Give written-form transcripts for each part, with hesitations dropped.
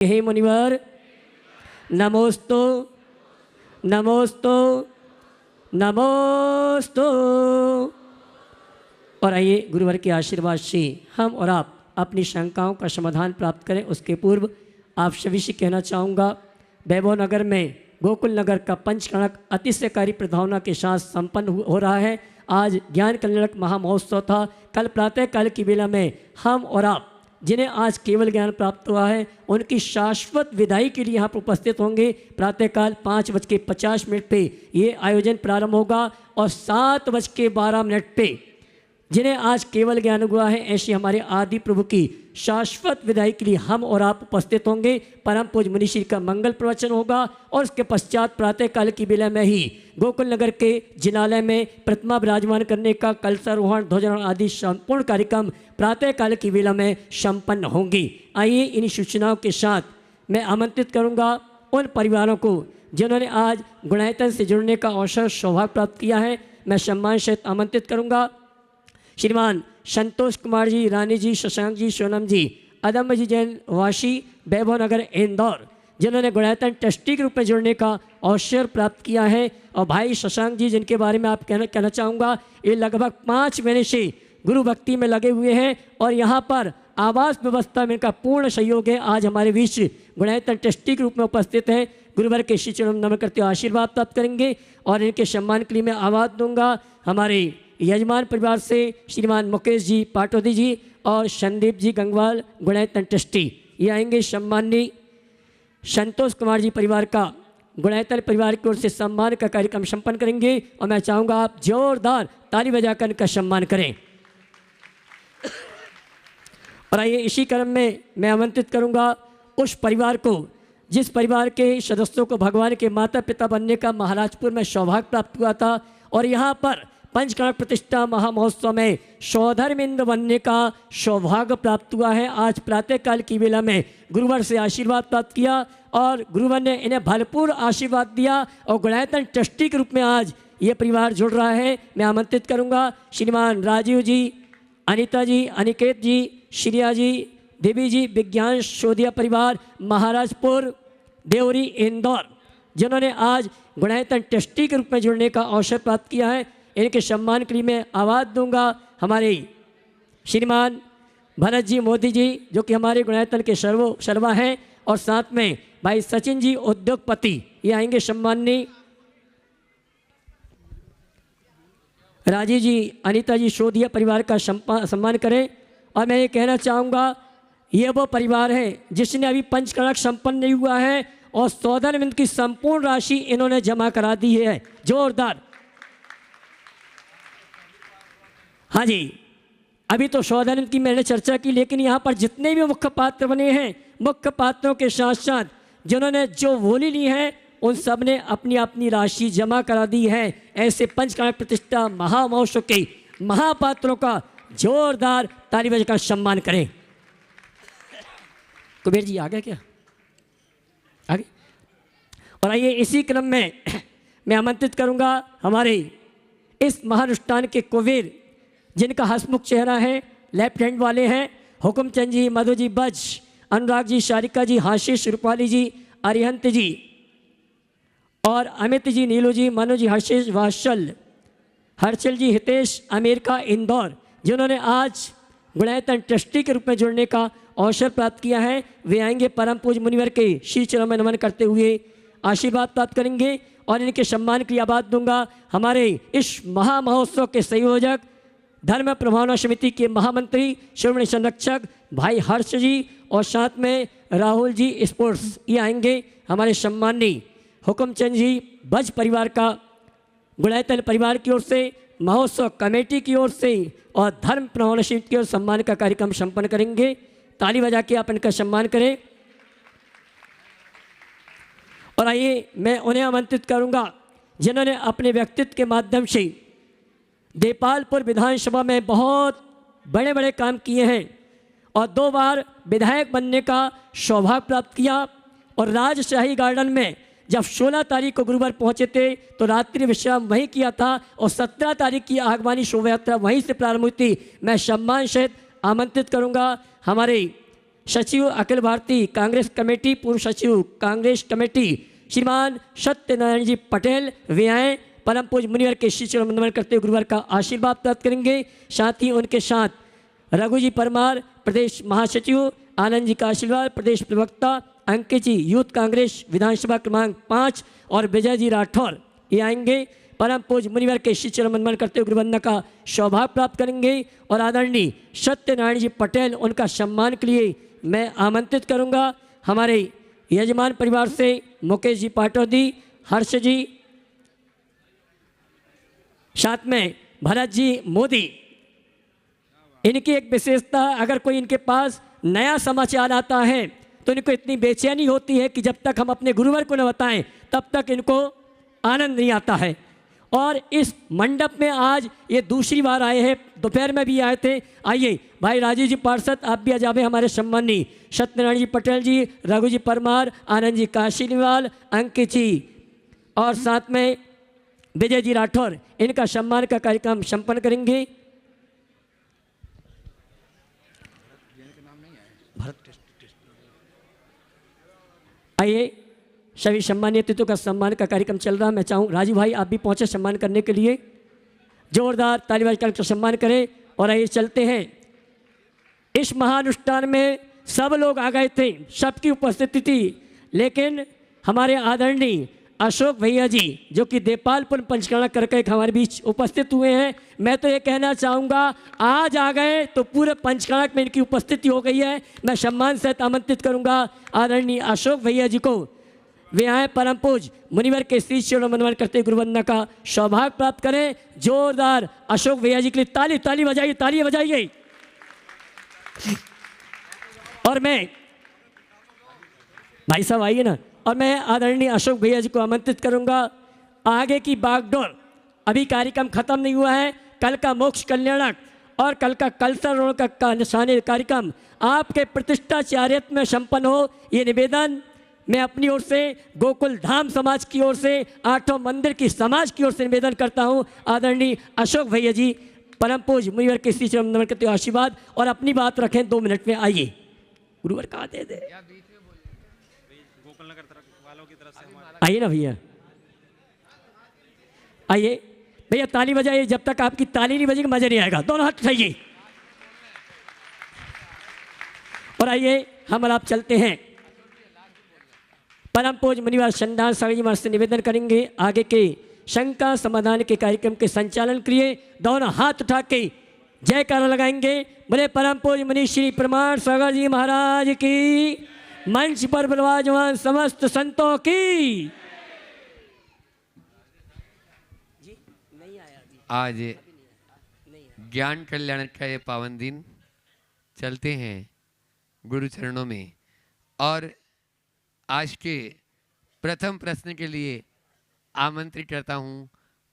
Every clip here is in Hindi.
हे मुनिवर नमोस्तु नमोस्तु नमोस्तु। और आइए गुरुवर के आशीर्वाद से हम और आप अपनी शंकाओं का समाधान प्राप्त करें। उसके पूर्व आप सभी से कहना चाहूँगा, वैभव नगर में गोकुल नगर का पंचकणक अतिशयकारी प्रधावना के साथ संपन्न हो रहा है। आज ज्ञान कल्याणक महामहोत्सव था। कल प्रातः काल की बेला में हम और आप जिन्हें आज केवल ज्ञान प्राप्त हुआ है उनकी शाश्वत विदाई के लिए यहाँ पर उपस्थित होंगे। प्रातःकाल 5:50 पे ये आयोजन प्रारंभ होगा और 7:12 पे जिन्हें आज केवल ज्ञान हुआ है ऐसे हमारे आदि प्रभु की शाश्वत विदाई के लिए हम और आप उपस्थित होंगे। परम पूज्य मुनिश्री का मंगल प्रवचन होगा और उसके पश्चात प्रातःकाल की बेला में ही गोकुल नगर के जिनालय में प्रतिमा विराजमान करने का कलशारोहण, ध्वजारोहण आदि संपूर्ण कार्यक्रम प्रातःकाल की बेला में संपन्न होंगी। आइए इन सूचनाओं के साथ मैं आमंत्रित करूंगा उन परिवारों को जिन्होंने आज गुणायतन से जुड़ने का अवसर सौभाग्य प्राप्त किया है। मैं सम्मान सहित आमंत्रित करूंगा श्रीमान संतोष कुमार जी, रानी जी, शशांक जी, सोनम जी, अदम्ब जी जैन वासी, वैभव नगर इंदौर, जिन्होंने गुणायतन ट्रस्टी के रूप में जुड़ने का अवसर प्राप्त किया है। और भाई शशांक जी जिनके बारे में आप कहना चाहूँगा, ये लगभग 5 महीने से गुरु भक्ति में लगे हुए हैं और यहाँ पर आवास व्यवस्था में इनका पूर्ण सहयोग है। आज हमारे बीच गुणायतन ट्रस्टी के रूप में उपस्थित हैं। गुरुवर के श्री चरणों में नमन करते हुए आशीर्वाद प्राप्त करेंगे और इनके सम्मान के लिए मैं आवाज़ दूंगा हमारे यजमान परिवार से श्रीमान मुकेश जी पाटोदी जी और संदीप जी गंगवाल, गुणायतन ट्रस्टी। ये आएंगे। सम्माननीय संतोष कुमार जी परिवार का गुणायतन परिवार की ओर से सम्मान का कार्यक्रम संपन्न करेंगे और मैं चाहूँगा आप जोरदार ताली बजाकर इनका सम्मान करें। और आइए इसी क्रम में मैं आमंत्रित करूँगा उस परिवार को जिस परिवार के सदस्यों को भगवान के माता पिता बनने का महाराजपुर में सौभाग्य प्राप्त हुआ था और यहाँ पर पंचकणक प्रतिष्ठा महामहोत्सव में सौधर्मिंद बनने का सौभाग्य प्राप्त हुआ है। आज प्रातःकाल की बेला में गुरुवर से आशीर्वाद प्राप्त किया और गुरुवर ने इन्हें भरपूर आशीर्वाद दिया और गुणायतन ट्रस्टी के रूप में आज ये परिवार जुड़ रहा है। मैं आमंत्रित करूंगा श्रीमान राजीव जी, अनीता जी, अनिकेत जी, श्रिया जी, देवी जी, विज्ञान शोधिया परिवार, महाराजपुर, देवरी, इंदौर, जिन्होंने आज गुणायतन ट्रस्टी के रूप में जुड़ने का अवसर प्राप्त किया है। इनके सम्मान के लिए मैं आवाज़ दूंगा हमारे श्रीमान भरत जी मोदी जी जो कि हमारे गुणायतन के सर्वा हैं और साथ में भाई सचिन जी उद्योगपति, ये आएंगे। सम्माननीय राजीव जी, अनीता जी शोधिया परिवार का सम्मान करें। और मैं ये कहना चाहूँगा ये वो परिवार है जिसने अभी पंचकणक संपन्न नहीं हुआ है और सौधर्मिंद की संपूर्ण राशि इन्होंने जमा करा दी है। जोरदार। हाँ जी, अभी तो सौधर्मिंद की मैंने चर्चा की, लेकिन यहाँ पर जितने भी मुख्य पात्र बने हैं, मुख्य पात्रों के साथ साथ जिन्होंने जो बोली ली है उन सब ने अपनी अपनी राशि जमा करा दी है। ऐसे पंचकणक प्रतिष्ठा महामहोत्सव के महापात्रों का जोरदार ताली बजाकर सम्मान करें। कुबेर जी आ गए क्या? आगे। और आइए इसी क्रम में मैं आमंत्रित करूंगा हमारे इस महानुष्ठान के कुबेर जिनका हंसमुख चेहरा है, लेफ्ट हैंड वाले हैं, हुकुमचंद जी, मधु जी बज, अनुराग जी, शारिका जी, हाशीष, रूपाली जी, अरिहंत जी और अमित जी, नीलू जी, मनु जी, हर्षेश, वात्सल, हर्षल जी, हितेश, अमेरिका, इंदौर, जिन्होंने आज गुणायतन ट्रस्टी के रूप में जुड़ने का अवसर प्राप्त किया है। वे आएंगे। परम पूज्य मुनिवर के श्री चरणों में नमन करते हुए आशीर्वाद प्राप्त करेंगे और इनके सम्मान की आवाज़ दूंगा हमारे इस महामहोत्सव के संयोजक, धर्म प्रभावना समिति के महामंत्री, श्रोमणी संरक्षक भाई हर्ष जी और साथ में राहुल जी स्पोर्ट्स, ये आएंगे। हमारे सम्माननीय हुकुमचंद जी बज परिवार का गुणायतन परिवार की ओर से, महोत्सव कमेटी की ओर से और धर्म प्रभावना समिति की ओर सम्मान का कार्यक्रम संपन्न करेंगे। ताली बजा के आप इनका सम्मान करें। और आइए मैं उन्हें आमंत्रित करूंगा जिन्होंने अपने व्यक्तित्व के माध्यम से देपालपुर विधानसभा में बहुत बड़े बड़े काम किए हैं और 2 बार विधायक बनने का सौभाग्य प्राप्त किया और राजशाही गार्डन में जब 16 तारीख को गुरुवार पहुंचे थे तो रात्रि विश्राम वहीं किया था और 17 तारीख की आगमनी शोभा यात्रा वहीं से प्रारंभ हुई थी। मैं सम्मान सहित आमंत्रित करूंगा हमारे सचिव अखिल भारतीय कांग्रेस कमेटी, पूर्व सचिव कांग्रेस कमेटी श्रीमान सत्यनारायण जी पटेल वे आए। परम पूज्य मुनिवर के श्री चरण वंदन करते हुए गुरुवर का आशीर्वाद प्राप्त करेंगे। साथ ही उनके साथ रघु जी परमार प्रदेश महासचिव, आनंद जी का आशीर्वाद प्रदेश प्रवक्ता, अंकित जी यूथ कांग्रेस विधानसभा क्रमांक 5 और विजय जी राठौर ये आएंगे। परम पूज्य मुनिवर के श्री चरण वंदन करते हुए गुरुवंदना का सौभाग्य प्राप्त करेंगे। और आदरणीय सत्यनारायण जी पटेल उनका सम्मान के लिए मैं आमंत्रित करूंगा। हमारे यजमान परिवार से मुकेश जी पाटौदी, हर्ष जी, साथ में भरत जी मोदी। इनकी एक विशेषता, अगर कोई इनके पास नया समाचार आता है तो इनको इतनी बेचैनी होती है कि जब तक हम अपने गुरुवर को न बताएं तब तक इनको आनंद नहीं आता है। और इस मंडप में आज ये दूसरी बार आए हैं, दोपहर में भी आए थे। आइए भाई राजीव जी पार्षद, आप भी आ जावे। हमारे सम्मानी सत्यनारायण जी पटेल जी, रघु जी परमार, आनंद जी काशीवाल, अंकित जी और साथ में विजय जी राठौर, इनका सम्मान का कार्यक्रम संपन्न करेंगे। आइए सभी सम्मानीय अतिथियों का सम्मान का कार्यक्रम चल रहा है। मैं चाहूँ राजीव भाई आप भी पहुँचे सम्मान करने के लिए, जोरदार ताली बजाकर का सम्मान करें। और आइए चलते हैं। इस महानुष्ठान में सब लोग आ गए थे, सबकी उपस्थिति थी, लेकिन हमारे आदरणीय अशोक भैया जी जो कि देपालपुर पंचकर्णा करके हमारे बीच उपस्थित हुए हैं, मैं तो ये कहना चाहूँगा आज आ गए तो पूरे पंचकर्णा में इनकी उपस्थिति हो गई है। मैं सम्मान से आमंत्रित करूँगा आदरणीय अशोक भैया जी को। वे आए परम पूज्य मुनिवर के श्री चरण वंदन करते गुरुवंदना का सौभाग्य प्राप्त करें। जोरदार अशोक भैया जी के लिए ताली ताली बजाइए, ताली बजाइए। और मैं भाई साहब आइए ना। और मैं आदरणीय अशोक भैया जी को आमंत्रित करूंगा। आगे की बागडोर, अभी कार्यक्रम खत्म नहीं हुआ है। कल का मोक्ष कल्याणक और कल का कलशारोहण का निशानी कार्यक्रम आपके प्रतिष्ठाचार्य में संपन्न हो, ये निवेदन मैं अपनी ओर से, गोकुल धाम समाज की ओर से, आठों मंदिर की समाज की ओर से निवेदन करता हूँ। आदरणीय अशोक भैया जी परम पूज्य मुनिवर के श्री चरण वंदन करते आशीर्वाद और अपनी बात रखें 2 मिनट में। आइए गुरुवर कहा दे दे, आइए ना भैया, आइए भैया ताली बजाइए। जब तक आपकी ताली नहीं बजेगी मजा नहीं आएगा। दोनों हाथ उठाइए। और आइए हम और आप चलते हैं। परम पूज्य मुनिवर संदान सागर जी महाराज से निवेदन करेंगे आगे के शंका समाधान के कार्यक्रम के संचालन के लिए दोनों हाथ उठा के जयकारा लगाएंगे। बोले परम पूज्य मुनि श्री प्रमाण सागर जी महाराज की, मंच पर विराजमान समस्त संतों की। आज ज्ञान कल्याण का ये पावन दिन, चलते हैं गुरु चरणों में। और आज के प्रथम प्रश्न के लिए आमंत्रित करता हूं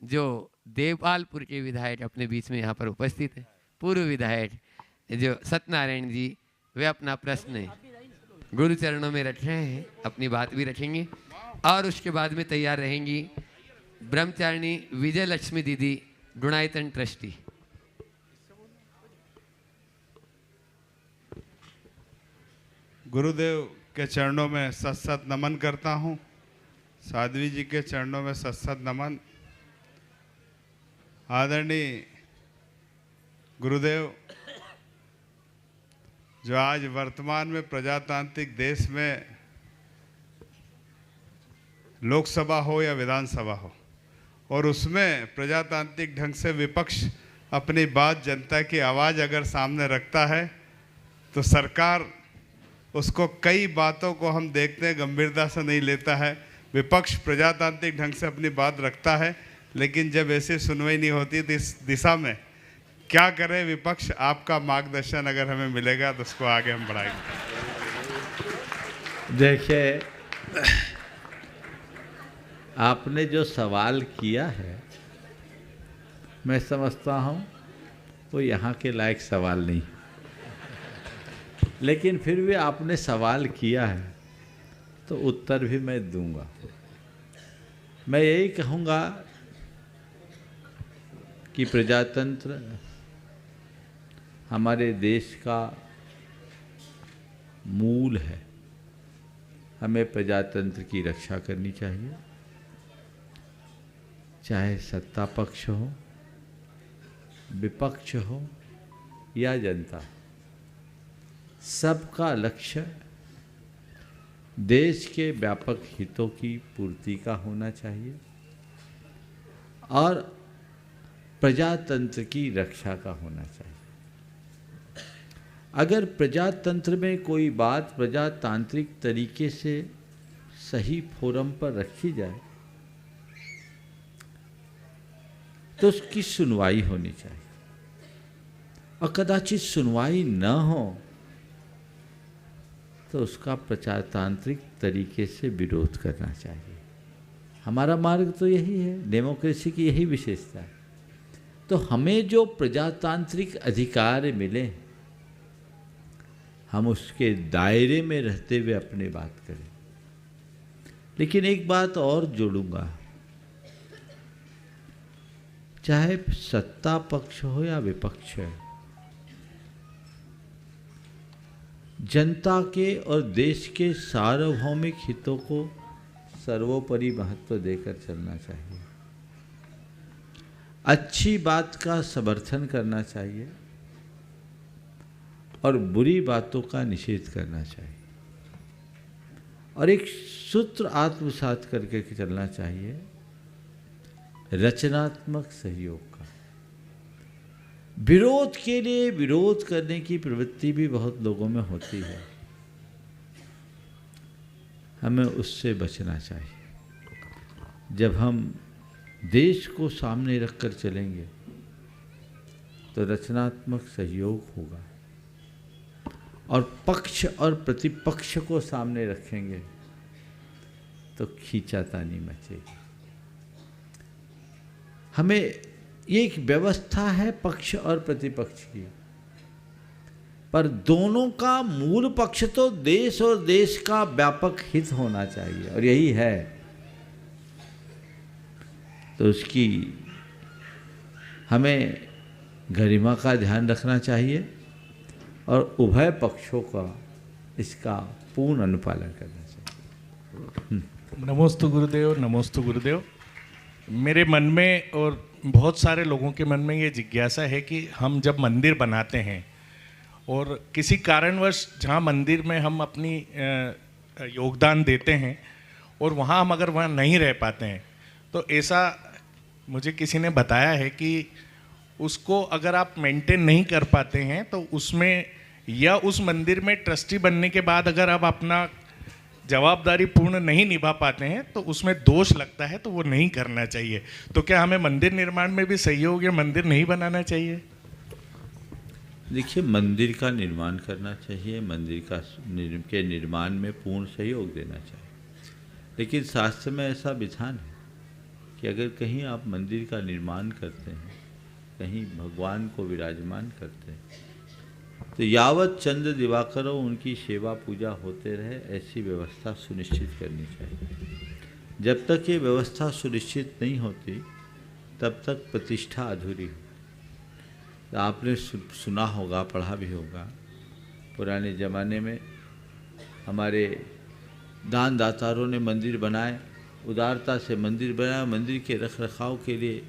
जो देवपालपुर के विधायक अपने बीच में यहाँ पर उपस्थित है, पूर्व विधायक जो सत्यनारायण जी, वे अपना प्रश्न गुरु चरणों में रख रहे हैं, अपनी बात भी रखेंगे। और उसके बाद में तैयार रहेंगी ब्रह्मचारिणी विजय लक्ष्मी दीदी, गुणायतन ट्रस्टी। गुरुदेव के चरणों में सत नमन करता हूँ। साध्वी जी के चरणों में सत नमन। आदरणीय गुरुदेव, जो आज वर्तमान में प्रजातांत्रिक देश में लोकसभा हो या विधानसभा हो, और उसमें प्रजातांत्रिक ढंग से विपक्ष अपनी बात, जनता की आवाज़ अगर सामने रखता है तो सरकार उसको, कई बातों को हम देखते हैं गंभीरता से नहीं लेता है। विपक्ष प्रजातांत्रिक ढंग से अपनी बात रखता है, लेकिन जब ऐसी सुनवाई नहीं होती तो इस दिशा में क्या करें विपक्ष? आपका मार्गदर्शन अगर हमें मिलेगा तो उसको आगे हम बढ़ाएंगे। देखिए, आपने जो सवाल किया है मैं समझता हूँ वो यहाँ के लायक सवाल नहीं, लेकिन फिर भी आपने सवाल किया है तो उत्तर भी मैं दूंगा। मैं यही कहूँगा कि प्रजातंत्र हमारे देश का मूल है। हमें प्रजातंत्र की रक्षा करनी चाहिए, चाहे सत्ता पक्ष हो, विपक्ष हो या जनता। सबका लक्ष्य देश के व्यापक हितों की पूर्ति का होना चाहिए और प्रजातंत्र की रक्षा का होना चाहिए। अगर प्रजातंत्र में कोई बात प्रजातांत्रिक तरीके से सही फोरम पर रखी जाए तो उसकी सुनवाई होनी चाहिए, और कदाचित सुनवाई न हो तो उसका प्रजातांत्रिक तरीके से विरोध करना चाहिए। हमारा मार्ग तो यही है, डेमोक्रेसी की यही विशेषता है। तो हमें जो प्रजातांत्रिक अधिकार मिले हम उसके दायरे में रहते हुए अपनी बात करें। लेकिन एक बात और जोड़ूंगा, चाहे सत्ता पक्ष हो या विपक्ष है, जनता के और देश के सार्वभौमिक हितों को सर्वोपरि महत्व देकर चलना चाहिए। अच्छी बात का समर्थन करना चाहिए और बुरी बातों का निषेध करना चाहिए, और एक सूत्र आत्मसात करके चलना चाहिए, रचनात्मक सहयोग का। विरोध के लिए विरोध करने की प्रवृत्ति भी बहुत लोगों में होती है, हमें उससे बचना चाहिए। जब हम देश को सामने रखकर चलेंगे तो रचनात्मक सहयोग होगा, और पक्ष और प्रतिपक्ष को सामने रखेंगे तो खींचातानी मचेगी। हमें ये एक व्यवस्था है पक्ष और प्रतिपक्ष की, पर दोनों का मूल पक्ष तो देश और देश का व्यापक हित होना चाहिए, और यही है। तो उसकी हमें गरिमा का ध्यान रखना चाहिए और उभय पक्षों का इसका पूर्ण अनुपालन करना चाहिए। नमोस्तु गुरुदेव, नमोस्तु गुरुदेव। मेरे मन में और बहुत सारे लोगों के मन में ये जिज्ञासा है कि हम जब मंदिर बनाते हैं और किसी कारणवश जहाँ मंदिर में हम अपनी योगदान देते हैं और वहाँ हम अगर वहाँ नहीं रह पाते हैं, तो ऐसा मुझे किसी ने बताया है कि उसको अगर आप मेंटेन नहीं कर पाते हैं तो उसमें या उस मंदिर में ट्रस्टी बनने के बाद अगर आप अपना जवाबदारी पूर्ण नहीं निभा पाते हैं तो उसमें दोष लगता है, तो वो नहीं करना चाहिए। तो क्या हमें मंदिर निर्माण में भी सहयोग या मंदिर नहीं बनाना चाहिए? देखिए, मंदिर का निर्माण करना चाहिए, मंदिर के निर्माण में पूर्ण सहयोग देना चाहिए। लेकिन शास्त्र में ऐसा विधान है कि अगर कहीं आप मंदिर का निर्माण करते हैं, कहीं भगवान को विराजमान करते हैं, तो यावत चंद्र दिवाकरों उनकी सेवा पूजा होते रहे, ऐसी व्यवस्था सुनिश्चित करनी चाहिए। जब तक ये व्यवस्था सुनिश्चित नहीं होती तब तक प्रतिष्ठा अधूरी हो। तो आपने सुना होगा, पढ़ा भी होगा, पुराने ज़माने में हमारे दान दातारों ने मंदिर बनाए, उदारता से मंदिर बनाया। मंदिर के रख रखाव के लिए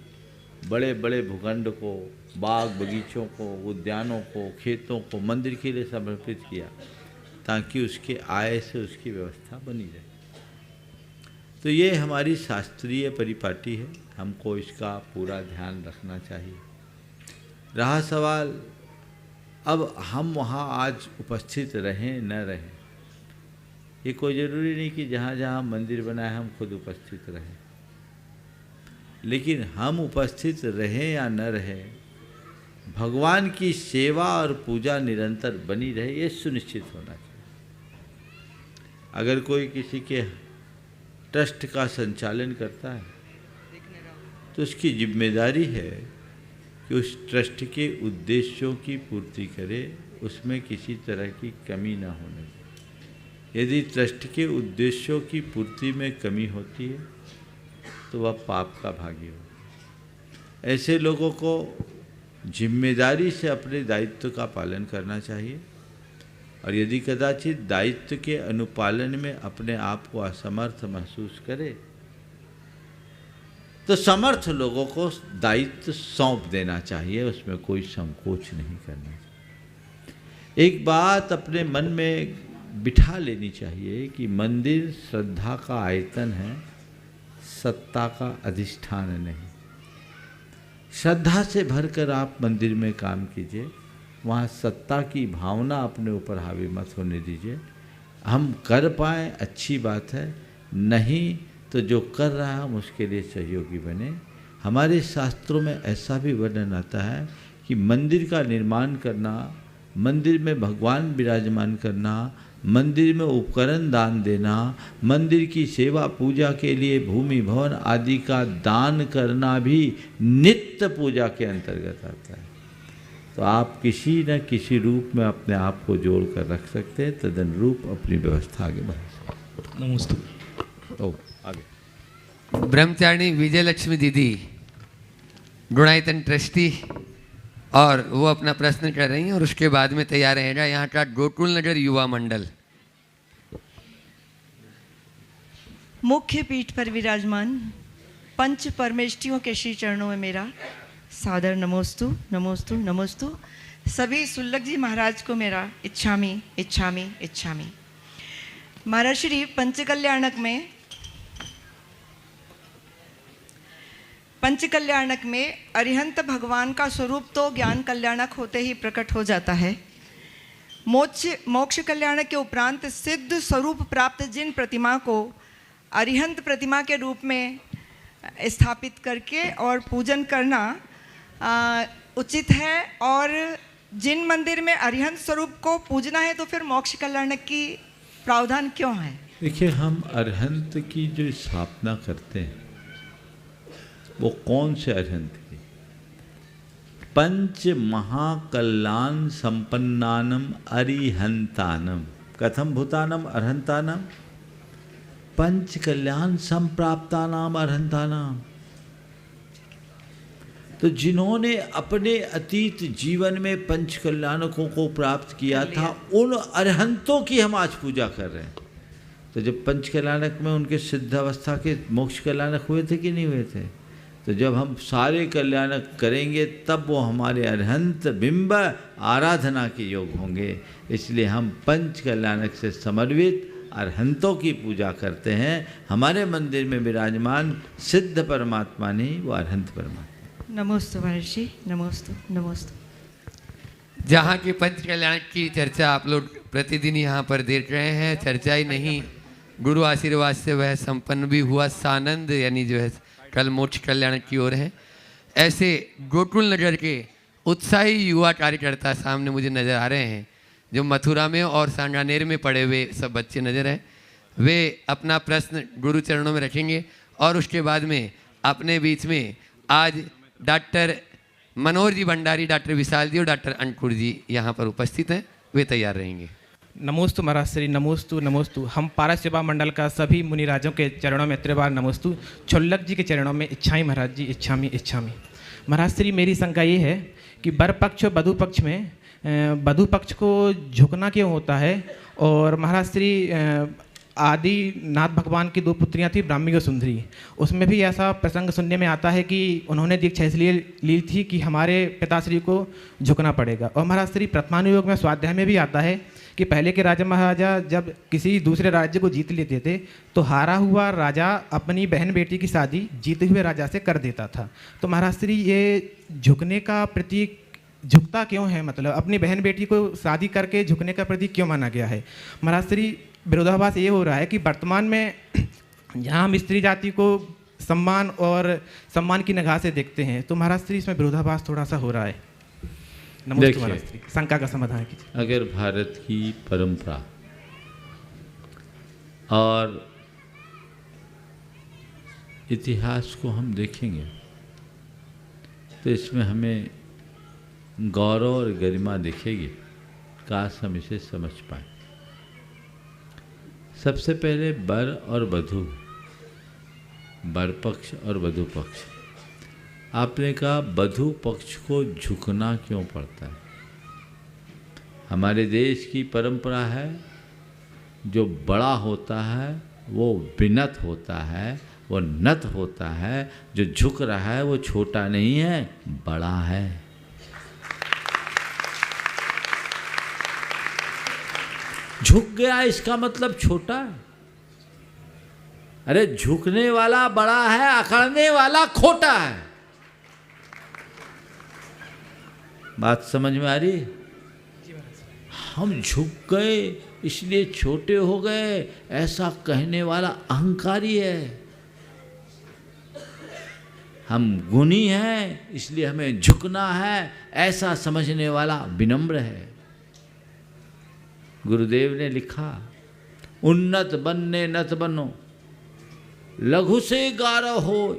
बड़े बड़े भूखंड को, बाग बगीचों को, उद्यानों को, खेतों को मंदिर के लिए समर्पित किया ताकि उसके आय से उसकी व्यवस्था बनी रहे। तो ये हमारी शास्त्रीय परिपाटी है, हमको इसका पूरा ध्यान रखना चाहिए। रहा सवाल अब हम वहाँ आज उपस्थित रहें न रहें, ये कोई ज़रूरी नहीं कि जहाँ जहाँ मंदिर बनाए हम खुद उपस्थित रहें, लेकिन हम उपस्थित रहें या न रहें, भगवान की सेवा और पूजा निरंतर बनी रहे, ये सुनिश्चित होना चाहिए। अगर कोई किसी के ट्रस्ट का संचालन करता है तो उसकी जिम्मेदारी है कि उस ट्रस्ट के उद्देश्यों की पूर्ति करे, उसमें किसी तरह की कमी ना होने दे। यदि ट्रस्ट के उद्देश्यों की पूर्ति में कमी होती है तो वह पाप का भागी हो। ऐसे लोगों को जिम्मेदारी से अपने दायित्व का पालन करना चाहिए और यदि कदाचित दायित्व के अनुपालन में अपने आप को असमर्थ महसूस करे तो समर्थ लोगों को दायित्व सौंप देना चाहिए, उसमें कोई संकोच नहीं करना चाहिए। एक बात अपने मन में बिठा लेनी चाहिए कि मंदिर श्रद्धा का आयतन है, सत्ता का अधिष्ठान नहीं। श्रद्धा से भरकर आप मंदिर में काम कीजिए, वहाँ सत्ता की भावना अपने ऊपर हावी मत होने दीजिए। हम कर पाएँ अच्छी बात है, नहीं तो जो कर रहा है हम उसके लिए सहयोगी बने। हमारे शास्त्रों में ऐसा भी वर्णन आता है कि मंदिर का निर्माण करना, मंदिर में भगवान विराजमान करना, मंदिर में उपकरण दान देना, मंदिर की सेवा पूजा के लिए भूमि भवन आदि का दान करना भी नित्य पूजा के अंतर्गत आता है। तो आप किसी न किसी रूप में अपने आप को जोड़ कर रख सकते हैं, तदनुरूप अपनी व्यवस्था आगे बढ़ा सकते हैं। नमस्ते। ओ आगे ब्रह्मचारिणी विजयलक्ष्मी दीदी गुणायतन ट्रस्टी, और वो अपना प्रश्न कर रही हैं और उसके बाद में तैयार रहेगा यहाँ का गोकुल नगर युवा मंडल। मुख्य पीठ पर विराजमान पंच परमेष्टियों के श्री चरणों में मेरा सादर नमोस्तु नमोस्तु नमोस्तु। सभी सुल्लभ जी महाराज को मेरा इच्छामी इच्छामी इच्छामी। महाराज श्री पंचकल्याणक में अरिहंत भगवान का स्वरूप तो ज्ञान कल्याणक होते ही प्रकट हो जाता है। मोक्ष कल्याणक के उपरांत सिद्ध स्वरूप प्राप्त जिन प्रतिमा को अरिहंत प्रतिमा के रूप में स्थापित करके और पूजन करना उचित है, और जिन मंदिर में अरिहंत स्वरूप को पूजना है तो फिर मोक्ष कल्याणक की प्रावधान क्यों है? देखिए, हम अरिहंत की जो स्थापना करते हैं वो कौन से अरिहंत की? पंच महाकल्याण संपन्नानम अरिहंतानम। कथम भूतानम अरहंतानम? पंच कल्याण संप्राप्तानाम अरहंतानाम। तो जिन्होंने अपने अतीत जीवन में पंच कल्याणकों को प्राप्त किया था, उन अरहंतों की हम आज पूजा कर रहे हैं। तो जब पंच कल्याणक में उनके सिद्ध अवस्था के मोक्ष कल्याणक हुए थे कि नहीं हुए थे? तो जब हम सारे कल्याणक करेंगे तब वो हमारे अरहंत बिंब आराधना के योग होंगे। इसलिए हम पंच कल्याणक से समन्वित अरहंतों की पूजा करते हैं। हमारे मंदिर में विराजमान सिद्ध परमात्मा नहीं, वो अरहंत परमात्मा। नमोस्तु महर्षि, नमोस्तु नमोस्तु। जहाँ की पंच कल्याण की चर्चा आप लोग प्रतिदिन यहाँ पर देख रहे हैं, चर्चा ही नहीं, गुरु आशीर्वाद से वह संपन्न भी हुआ। सानंद यानी जो है कल मोक्ष कल्याण की ओर है। ऐसे गोकुल नगर के उत्साही युवा कार्यकर्ता सामने मुझे नज़र आ रहे हैं, जो मथुरा में और सांगानेर में पढ़े हुए सब बच्चे नज़र हैं। वे अपना प्रश्न गुरु चरणों में रखेंगे और उसके बाद में अपने बीच में आज डॉक्टर मनोहर जी भंडारी, डॉक्टर विशाल जी और डॉक्टर अंकुर जी यहाँ पर उपस्थित हैं, वे तैयार रहेंगे। नमोस्तु महाराज श्री, नमोस्तु नमोस्तु। हम पारस सेवा मंडल का सभी मुनिराजों के चरणों में त्रिबार नमोस्तु। छोल्लक जी के चरणों में इच्छाई महाराज जी, इच्छामी इच्छामी। महाराज श्री, मेरी शंका ये है कि वर पक्ष और वधु पक्ष में वधु पक्ष को झुकना क्यों होता है? और महाराज श्री, आदि नाथ भगवान की 2 पुत्रियां थी, ब्राह्मी और सुंदरी। उसमें भी ऐसा प्रसंग सुनने में आता है कि उन्होंने दीक्षा इसलिए ली थी कि हमारे पिताश्री को झुकना पड़ेगा। और महाराज श्री, प्रथमानुयोग में स्वाध्याय में भी आता है कि पहले के राजा महाराजा जब किसी दूसरे राज्य को जीत लेते थे तो हारा हुआ राजा अपनी बहन बेटी की शादी जीते हुए राजा से कर देता था। तो महाराज श्री, ये झुकने का प्रतीक झुकता क्यों है? मतलब अपनी बहन बेटी को शादी करके झुकने का प्रतीक क्यों माना गया है? महाराज श्री, विरोधाभास ये हो रहा है कि वर्तमान में जहाँ हम स्त्री जाति को सम्मान और सम्मान की निगाह से देखते हैं, तो महाराज श्री इसमें विरोधाभास थोड़ा सा हो रहा है। नमस्ते महाराज श्री, शंका का समाधान कीजिए। अगर भारत की परंपरा और इतिहास को हम देखेंगे तो इसमें हमें गौरव और गरिमा दिखेगी। काश हम इसे समझ पाए। सबसे पहले वर और वधु, वर पक्ष और वधु पक्ष। आपने कहा वधु पक्ष को झुकना क्यों पड़ता है? हमारे देश की परंपरा है, जो बड़ा होता है वो विनत होता है, वो नत होता है। जो झुक रहा है वो छोटा नहीं है, बड़ा है। झुक गया इसका मतलब छोटा है। अरे झुकने वाला बड़ा है, अकड़ने वाला खोटा है। बात समझ में आ रही? हम झुक गए इसलिए छोटे हो गए, ऐसा कहने वाला अहंकारी है। हम गुणी हैं इसलिए हमें झुकना है, ऐसा समझने वाला विनम्र है। गुरुदेव ने लिखा, उन्नत बनने नत बनो, लघु से गारव होय,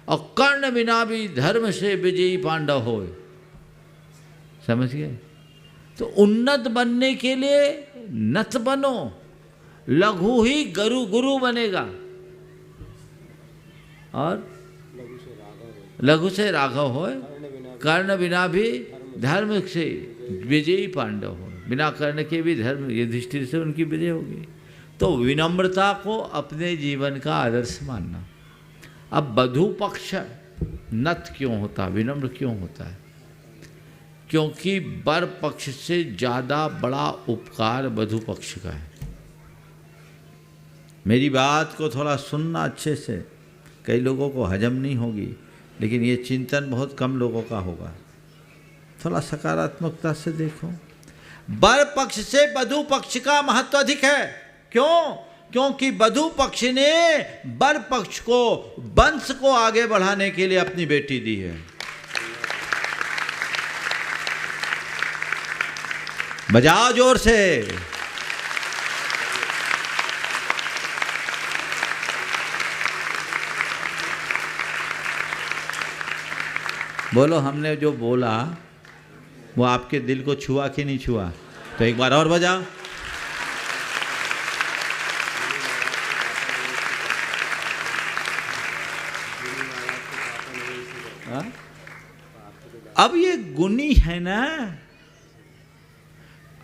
और कर्ण बिना भी धर्म से विजयी पांडव होय। समझ गए? तो उन्नत बनने के लिए नत बनो, लघु ही गुरु बनेगा, और लघु से राघव होय, कर्ण बिना भी धर्म से विजयी पांडव हो। बिना कर्ण के भी धर्म युधिष्ठिर से उनकी विजय होगी। तो विनम्रता को अपने जीवन का आदर्श मानना। अब वधू पक्ष नत क्यों होता, विनम्र क्यों होता है? क्योंकि वर पक्ष से ज़्यादा बड़ा उपकार वधू पक्ष का है। मेरी बात को थोड़ा सुनना अच्छे से, कई लोगों को हजम नहीं होगी, लेकिन ये चिंतन बहुत कम लोगों का होगा। थोड़ा सकारात्मकता से देखो। वर पक्ष से वधू पक्ष का महत्व अधिक है। क्यों? क्योंकि वधू पक्ष ने वर पक्ष को, वंश को आगे बढ़ाने के लिए अपनी बेटी दी है। बजाओ जोर से। बोलो, हमने जो बोला वो आपके दिल को छुआ कि नहीं छुआ? तो एक बार और बजाओ। अब ये गुणी है ना,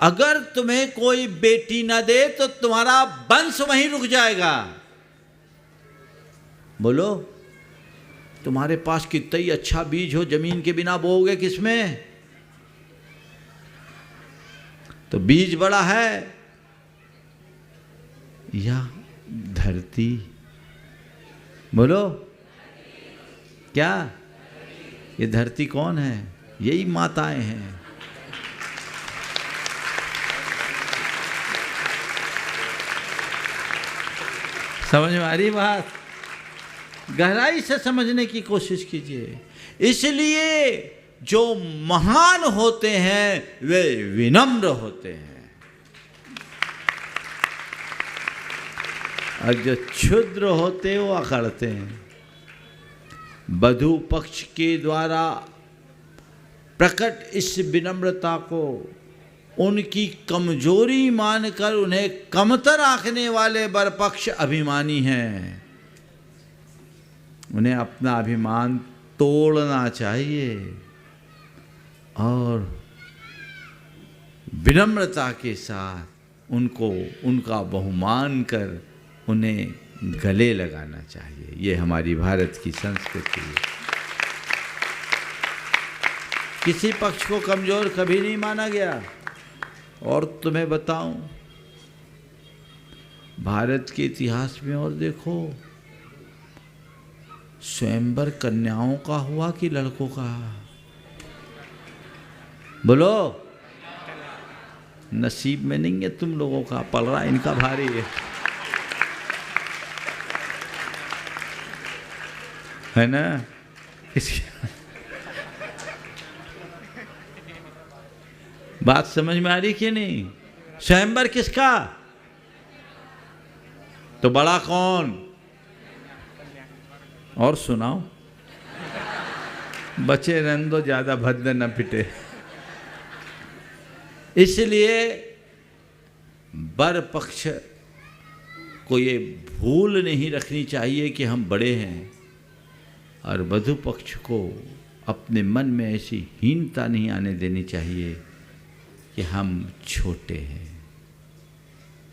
अगर तुम्हें कोई बेटी ना दे तो तुम्हारा वंश वहीं रुक जाएगा। बोलो, तुम्हारे पास कितना ही अच्छा बीज हो, जमीन के बिना बोओगे किसमें? तो बीज बड़ा है या धरती? बोलो, क्या ये धरती कौन है? यही माताएं हैं। समझ में आ रही बात? गहराई से समझने की कोशिश कीजिए। इसलिए जो महान होते हैं वे विनम्र होते हैं, और जो क्षुद्र होते हैं वो अकड़ते हैं। वधू पक्ष के द्वारा प्रकट इस विनम्रता को उनकी कमजोरी मानकर उन्हें कमतर आंकने वाले वर पक्ष अभिमानी हैं। उन्हें अपना अभिमान तोड़ना चाहिए और विनम्रता के साथ उनको उनका बहुमान कर उन्हें गले लगाना चाहिए। ये हमारी भारत की संस्कृति है। किसी पक्ष को कमजोर कभी नहीं माना गया। और तुम्हें बताऊं, भारत के इतिहास में और देखो, स्वयंवर कन्याओं का हुआ कि लड़कों का? बोलो, नसीब में नहीं है तुम लोगों का, पलड़ा इनका भारी है ना? बात समझ में आ रही कि नहीं? स्वयंवर किसका? तो बड़ा कौन? और सुनाओ, बचे रहने दो, ज्यादा भद्र न पिटे। इसलिए वर पक्ष को ये भूल नहीं रखनी चाहिए कि हम बड़े हैं, और वधू पक्ष को अपने मन में ऐसी हीनता नहीं आने देनी चाहिए कि हम छोटे हैं।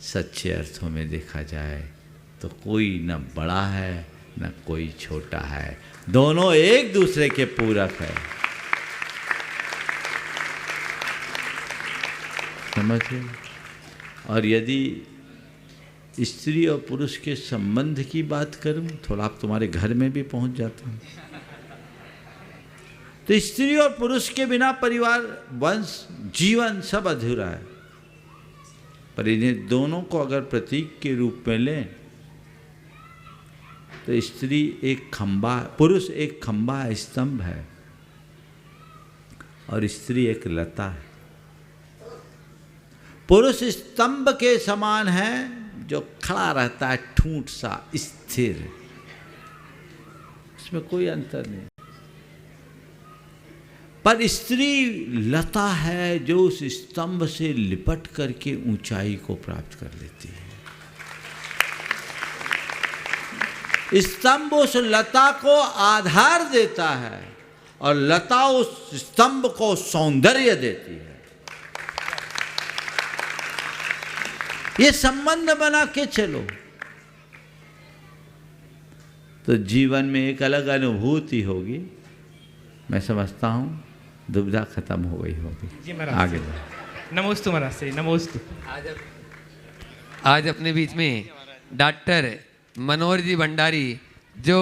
सच्चे अर्थों में देखा जाए तो कोई न बड़ा है न कोई छोटा है, दोनों एक दूसरे के पूरक है। समझे? और यदि स्त्री और पुरुष के संबंध की बात करूं, थोड़ा आप तुम्हारे घर में भी पहुंच जाता हूं, तो स्त्री और पुरुष के बिना परिवार, वंश, जीवन सब अधूरा है। पर इन्हें दोनों को अगर प्रतीक के रूप में लें तो स्त्री एक खंबा, पुरुष एक खंबा स्तंभ है और स्त्री एक लता है। पुरुष स्तंभ के समान है जो खड़ा रहता है ठूंठ सा स्थिर, उसमें कोई अंतर नहीं। पर स्त्री लता है जो उस स्तंभ से लिपट करके ऊंचाई को प्राप्त कर लेती है। स्तंभ उस लता को आधार देता है और लता उस स्तंभ को सौंदर्य देती है। ये संबंध बना के चलो तो जीवन में एक अलग अनुभूति होगी। मैं समझता हूं दुविधा खत्म हो गई होगी। जी महाराज, आगे बढ़ो। नमोस्तु महाराज श्री, नमोस्तु। आज अपने बीच में डॉक्टर मनोहर जी भंडारी जो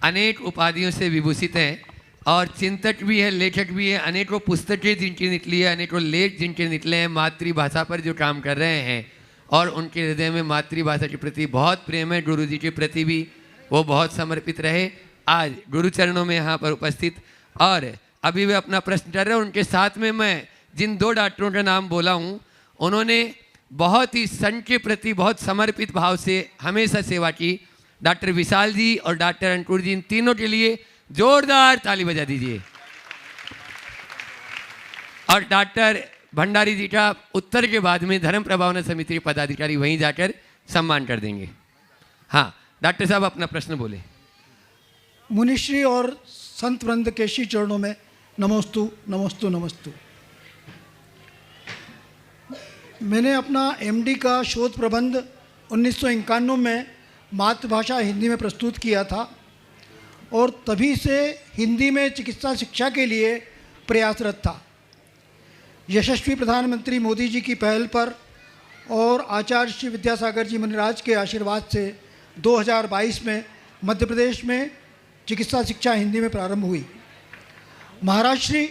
अनेक उपाधियों से विभूषित हैं और चिंतक भी है, लेखक भी है, अनेकों पुस्तकें जिनकी निकली है, अनेकों लेख जिनके निकले हैं, मातृभाषा पर जो काम कर रहे हैं और उनके हृदय में मातृभाषा के प्रति बहुत प्रेम है, गुरु जी के प्रति भी वो बहुत समर्पित रहे। आज गुरु चरणों में यहाँ पर उपस्थित और अभी वे अपना प्रश्न कर रहे हैं। उनके साथ में मैं जिन दो डॉक्टरों का नाम बोला हूँ, उन्होंने बहुत ही संघ के प्रति बहुत समर्पित भाव से हमेशा सेवा की। डॉक्टर विशाल जी और डॉक्टर अंकुर जी, इन तीनों के लिए जोरदार ताली बजा दीजिए। और डॉक्टर भंडारी जी का उत्तर के बाद में धर्म प्रभावना समिति के पदाधिकारी वहीं जाकर सम्मान कर देंगे। हाँ डॉक्टर साहब अपना प्रश्न बोले। मुनिश्री और संत वृंद के श्री चरणों में नमोस्तु नमोस्तु नमोस्तु। मैंने अपना एमडी का शोध प्रबंध 1991 में मातृभाषा हिंदी में प्रस्तुत किया था और तभी से हिंदी में चिकित्सा शिक्षा के लिए प्रयासरत था। यशस्वी प्रधानमंत्री मोदी जी की पहल पर और आचार्य श्री विद्यासागर जी मुनिराज के आशीर्वाद से 2022 में मध्य प्रदेश में चिकित्सा शिक्षा हिंदी में प्रारंभ हुई। महाराज श्री,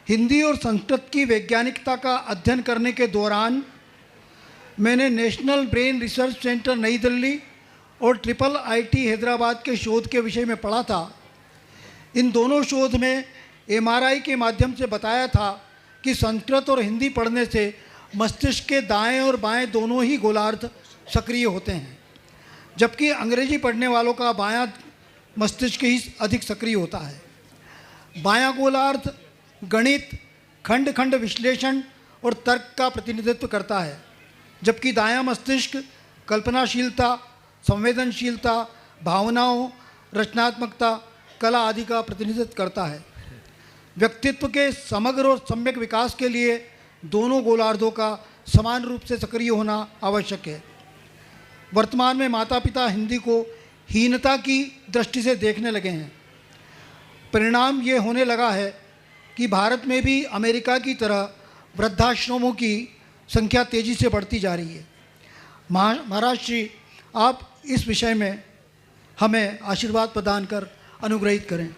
हिंदी और संस्कृत की वैज्ञानिकता का अध्ययन करने के दौरान मैंने नेशनल ब्रेन रिसर्च सेंटर नई दिल्ली और IIIT हैदराबाद के शोध के विषय में पढ़ा था। इन दोनों शोध में MRI के माध्यम से बताया था कि संस्कृत और हिंदी पढ़ने से मस्तिष्क के दाएं और बाएं दोनों ही गोलार्ध सक्रिय होते हैं, जबकि अंग्रेजी पढ़ने वालों का बायां मस्तिष्क ही अधिक सक्रिय होता है। बायां गोलार्ध गणित, खंड खंड विश्लेषण और तर्क का प्रतिनिधित्व करता है, जबकि दायां मस्तिष्क कल्पनाशीलता, संवेदनशीलता, भावनाओं, रचनात्मकता, कला आदि का प्रतिनिधित्व करता है। व्यक्तित्व के समग्र और सम्यक विकास के लिए दोनों गोलार्धों का समान रूप से सक्रिय होना आवश्यक है। वर्तमान में माता पिता हिंदी को हीनता की दृष्टि से देखने लगे हैं। परिणाम ये होने लगा है कि भारत में भी अमेरिका की तरह वृद्धाश्रमों की संख्या तेज़ी से बढ़ती जा रही है। महाराज श्री, आप इस विषय में हमें आशीर्वाद प्रदान कर अनुग्रहित करें।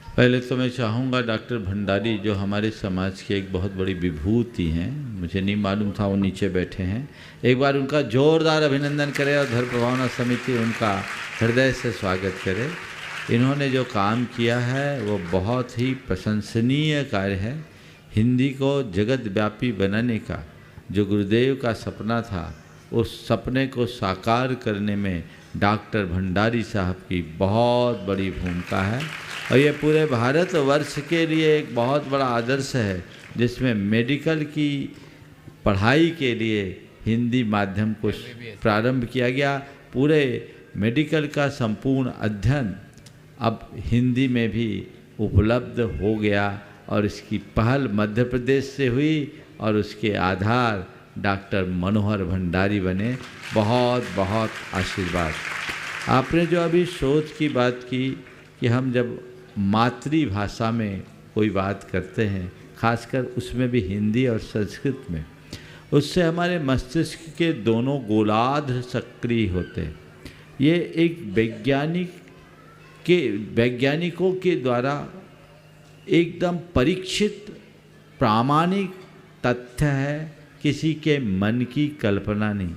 पहले तो मैं चाहूँगा डॉक्टर भंडारी जो हमारे समाज की एक बहुत बड़ी विभूति हैं, मुझे नहीं मालूम था वो नीचे बैठे हैं, एक बार उनका जोरदार अभिनंदन करें और धर्म प्रभावना समिति उनका हृदय से स्वागत करे। इन्होंने जो काम किया है वो बहुत ही प्रशंसनीय कार्य है। हिंदी को जगत व्यापी बनाने का जो गुरुदेव का सपना था, उस सपने को साकार करने में डॉक्टर भंडारी साहब की बहुत बड़ी भूमिका है और ये पूरे भारत वर्ष के लिए एक बहुत बड़ा आदर्श है, जिसमें मेडिकल की पढ़ाई के लिए हिंदी माध्यम को प्रारंभ किया गया। पूरे मेडिकल का संपूर्ण अध्ययन अब हिंदी में भी उपलब्ध हो गया और इसकी पहल मध्य प्रदेश से हुई और उसके आधार डॉक्टर मनोहर भंडारी बने। बहुत बहुत आशीर्वाद। आपने जो अभी शोध की बात की कि हम जब मातृभाषा में कोई बात करते हैं, खासकर उसमें भी हिंदी और संस्कृत में, उससे हमारे मस्तिष्क के दोनों गोलार्ध सक्रिय होते हैं। ये एक वैज्ञानिकों के द्वारा एकदम परीक्षित प्रामाणिक तथ्य है, किसी के मन की कल्पना नहीं।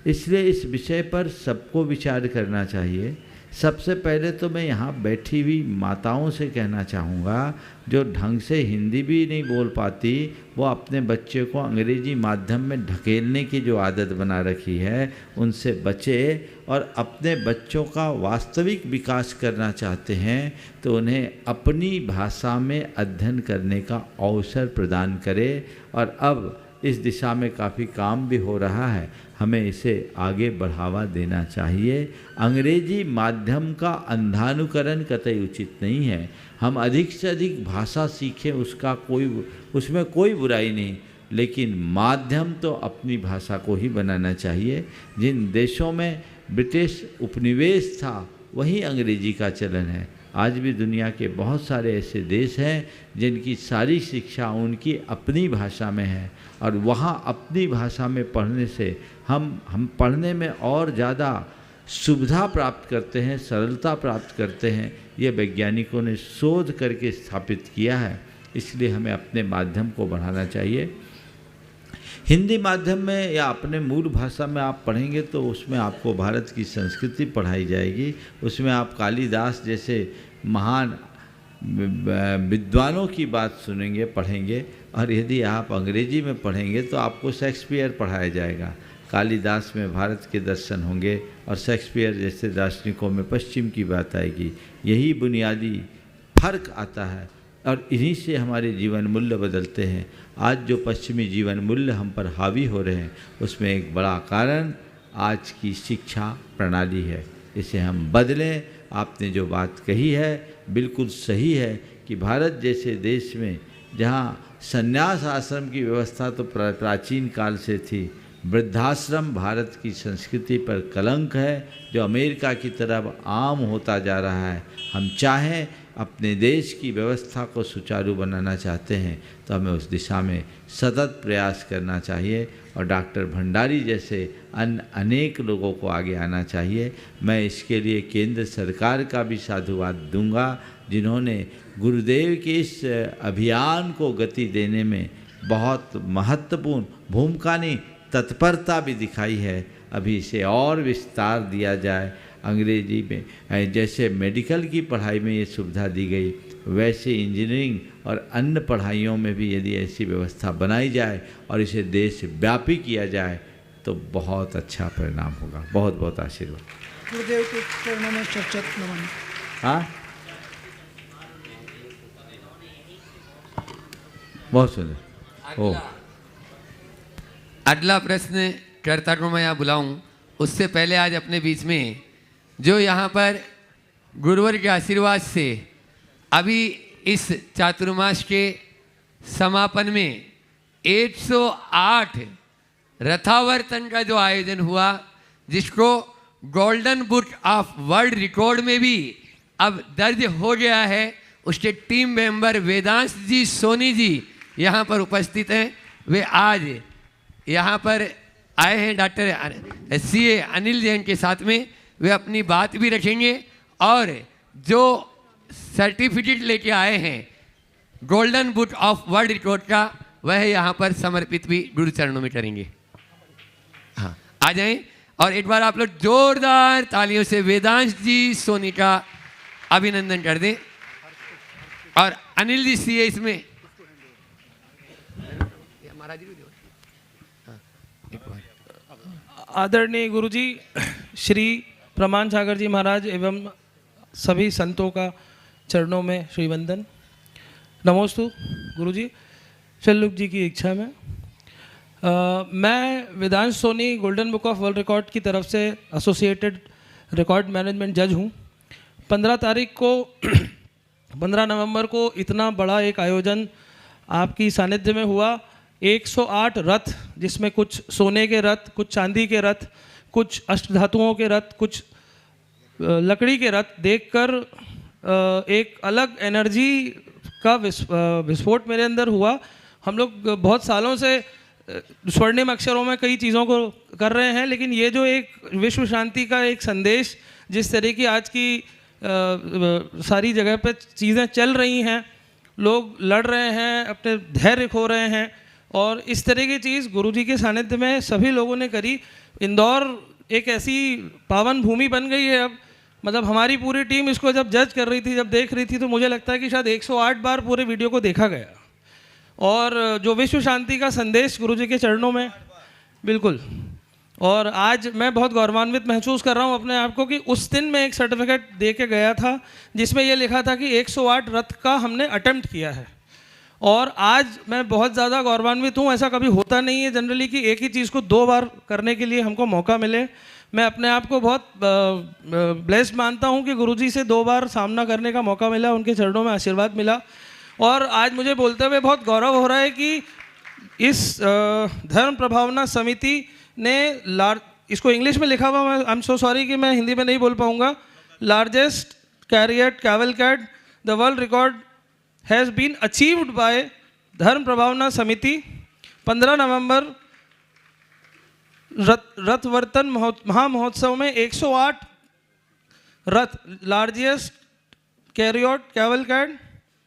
इसलिए इस विषय पर सबको विचार करना चाहिए। सबसे पहले तो मैं यहाँ बैठी हुई माताओं से कहना चाहूँगा, जो ढंग से हिंदी भी नहीं बोल पाती, वो अपने बच्चे को अंग्रेजी माध्यम में ढकेलने की जो आदत बना रखी है, उनसे बचे और अपने बच्चों का वास्तविक विकास करना चाहते हैं तो उन्हें अपनी भाषा में अध्ययन करने का अवसर प्रदान करें। और अब इस दिशा में काफ़ी काम भी हो रहा है, हमें इसे आगे बढ़ावा देना चाहिए। अंग्रेजी माध्यम का अंधानुकरण कतई उचित नहीं है। हम अधिक से अधिक भाषा सीखें, उसमें कोई बुराई नहीं, लेकिन माध्यम तो अपनी भाषा को ही बनाना चाहिए। जिन देशों में ब्रिटिश उपनिवेश था वहीं अंग्रेजी का चलन है। आज भी दुनिया के बहुत सारे ऐसे देश हैं जिनकी सारी शिक्षा उनकी अपनी भाषा में है और वहाँ अपनी भाषा में पढ़ने से हम पढ़ने में और ज़्यादा सुविधा प्राप्त करते हैं, सरलता प्राप्त करते हैं। ये वैज्ञानिकों ने शोध करके स्थापित किया है। इसलिए हमें अपने माध्यम को बढ़ाना चाहिए। हिंदी माध्यम में या अपने मूल भाषा में आप पढ़ेंगे तो उसमें आपको भारत की संस्कृति पढ़ाई जाएगी। उसमें आप कालिदास जैसे महान विद्वानों की बात सुनेंगे, पढ़ेंगे। और यदि आप अंग्रेजी में पढ़ेंगे तो आपको शेक्सपियर पढ़ाया जाएगा। कालिदास में भारत के दर्शन होंगे और शेक्सपियर जैसे दार्शनिकों में पश्चिम की बात आएगी। यही बुनियादी फर्क आता है और इन्हीं से हमारे जीवन मूल्य बदलते हैं। आज जो पश्चिमी जीवन मूल्य हम पर हावी हो रहे हैं, उसमें एक बड़ा कारण आज की शिक्षा प्रणाली है। इसे हम बदलें। आपने जो बात कही है बिल्कुल सही है कि भारत जैसे देश में जहाँ संन्यास आश्रम की व्यवस्था तो प्राचीन काल से थी, वृद्धाश्रम भारत की संस्कृति पर कलंक है, जो अमेरिका की तरफ आम होता जा रहा है। हम चाहें अपने देश की व्यवस्था को सुचारू बनाना चाहते हैं तो हमें उस दिशा में सतत प्रयास करना चाहिए और डॉक्टर भंडारी जैसे अन्य अनेक लोगों को आगे आना चाहिए। मैं इसके लिए केंद्र सरकार का भी साधुवाद दूंगा, जिन्होंने गुरुदेव के इस अभियान को गति देने में बहुत महत्वपूर्ण भूमिका नहीं, तत्परता भी दिखाई है। अभी इसे और विस्तार दिया जाए। अंग्रेजी में जैसे मेडिकल की पढ़ाई में ये सुविधा दी गई, वैसे इंजीनियरिंग और अन्य पढ़ाइयों में भी यदि ऐसी व्यवस्था बनाई जाए और इसे देशव्यापी किया जाए तो बहुत अच्छा परिणाम होगा। बहुत बहुत आशीर्वाद। गुरुदेव के चरणों में शत नमन। हाँ, बहुत सुंदर। ओ, अगला प्रश्न कर्ता को मैं यहाँ बुलाऊं, उससे पहले आज अपने बीच में जो यहाँ पर गुरुवर के आशीर्वाद से अभी इस चातुर्मास के समापन में 108 रथावर्तन का जो आयोजन हुआ, जिसको golden book of world record में भी अब दर्ज हो गया है, उसके टीम मेंबर वेदांश जी सोनी जी यहाँ पर उपस्थित हैं। वे आज यहाँ पर आए हैं डॉक्टर CA अनिल जैन के साथ में। वे अपनी बात भी रखेंगे और जो सर्टिफिकेट लेके आए हैं golden book of world record का, वह यहाँ पर समर्पित भी गुरु चरणों में करेंगे। हाँ, आ जाएं और एक बार आप लोग जोरदार तालियों से वेदांश जी सोनी का अभिनंदन कर दें। और अनिल जी CA इसमें आदरणीय गुरुजी श्री प्रमाण सागर जी महाराज एवं सभी संतों का चरणों में श्री वंदन। नमोस्तु गुरुजी। शल्लुक जी की इच्छा में मैं Vedansh Soni golden book of world record की तरफ से एसोसिएटेड रिकॉर्ड मैनेजमेंट जज हूँ। 15 तारीख को 15 नवंबर को इतना बड़ा एक आयोजन आपकी सानिध्य में हुआ। 108 रथ, जिसमें कुछ सोने के रथ, कुछ चांदी के रथ, कुछ अष्टधातुओं के रथ, कुछ लकड़ी के रथ देखकर एक अलग एनर्जी का विस्फोट मेरे अंदर हुआ। हम लोग बहुत सालों से स्वर्णिम अक्षरों में कई चीज़ों को कर रहे हैं, लेकिन ये जो एक विश्व शांति का एक संदेश, जिस तरह की आज की सारी जगह पे चीज़ें चल रही हैं, लोग लड़ रहे हैं, अपने धैर्य खो रहे हैं, और इस तरह की चीज़ गुरुजी के सानिध्य में सभी लोगों ने करी। इंदौर एक ऐसी पावन भूमि बन गई है अब, मतलब हमारी पूरी टीम इसको जब जज कर रही थी, जब देख रही थी, तो मुझे लगता है कि शायद 108 बार पूरे वीडियो को देखा गया। और जो विश्व शांति का संदेश गुरुजी के चरणों में, बिल्कुल। और आज मैं बहुत गौरवान्वित महसूस कर रहा हूँ अपने आप को कि उस दिन मैं एक सर्टिफिकेट दे के गया था जिसमें ये लिखा था कि 108 रथ का हमने अटेम्प्ट किया है। और आज मैं बहुत ज़्यादा गौरवान्वित हूँ। ऐसा कभी होता नहीं है जनरली कि एक ही चीज़ को 2 बार करने के लिए हमको मौका मिले। मैं अपने आप को बहुत ब्लेस्ड मानता हूँ कि गुरुजी से 2 बार सामना करने का मौका मिला, उनके चरणों में आशीर्वाद मिला। और आज मुझे बोलते हुए बहुत गौरव हो रहा है कि इस धर्म प्रभावना समिति ने इसको इंग्लिश में लिखा हुआ, मैं आई एम सो सॉरी कि मैं हिंदी में नहीं बोल पाऊँगा, largest chariot cavalcade the world record has been achieved by Dharma Prabhavana समिति। 15 नवंबर रथवर्तन महामहोत्सव में 108 रथ, लार्जेस्ट कैरियट कैवलकैड,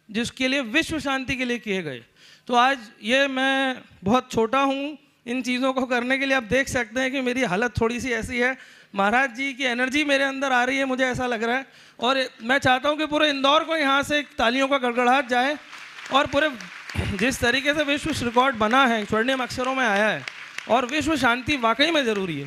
जिसके लिए विश्व शांति के लिए किए गए। तो आज ये मैं बहुत छोटा हूँ इन चीज़ों को करने के लिए। आप देख सकते हैं कि मेरी हालत थोड़ी सी ऐसी है। महाराज जी की एनर्जी मेरे अंदर आ रही है, मुझे ऐसा लग रहा है। और मैं चाहता हूँ कि पूरे इंदौर को यहाँ से तालियों का गड़गड़ाहट जाए, और पूरे जिस तरीके से विश्व रिकॉर्ड बना है, स्वर्णिम अक्षरों में आया है, और विश्व शांति वाकई में ज़रूरी है।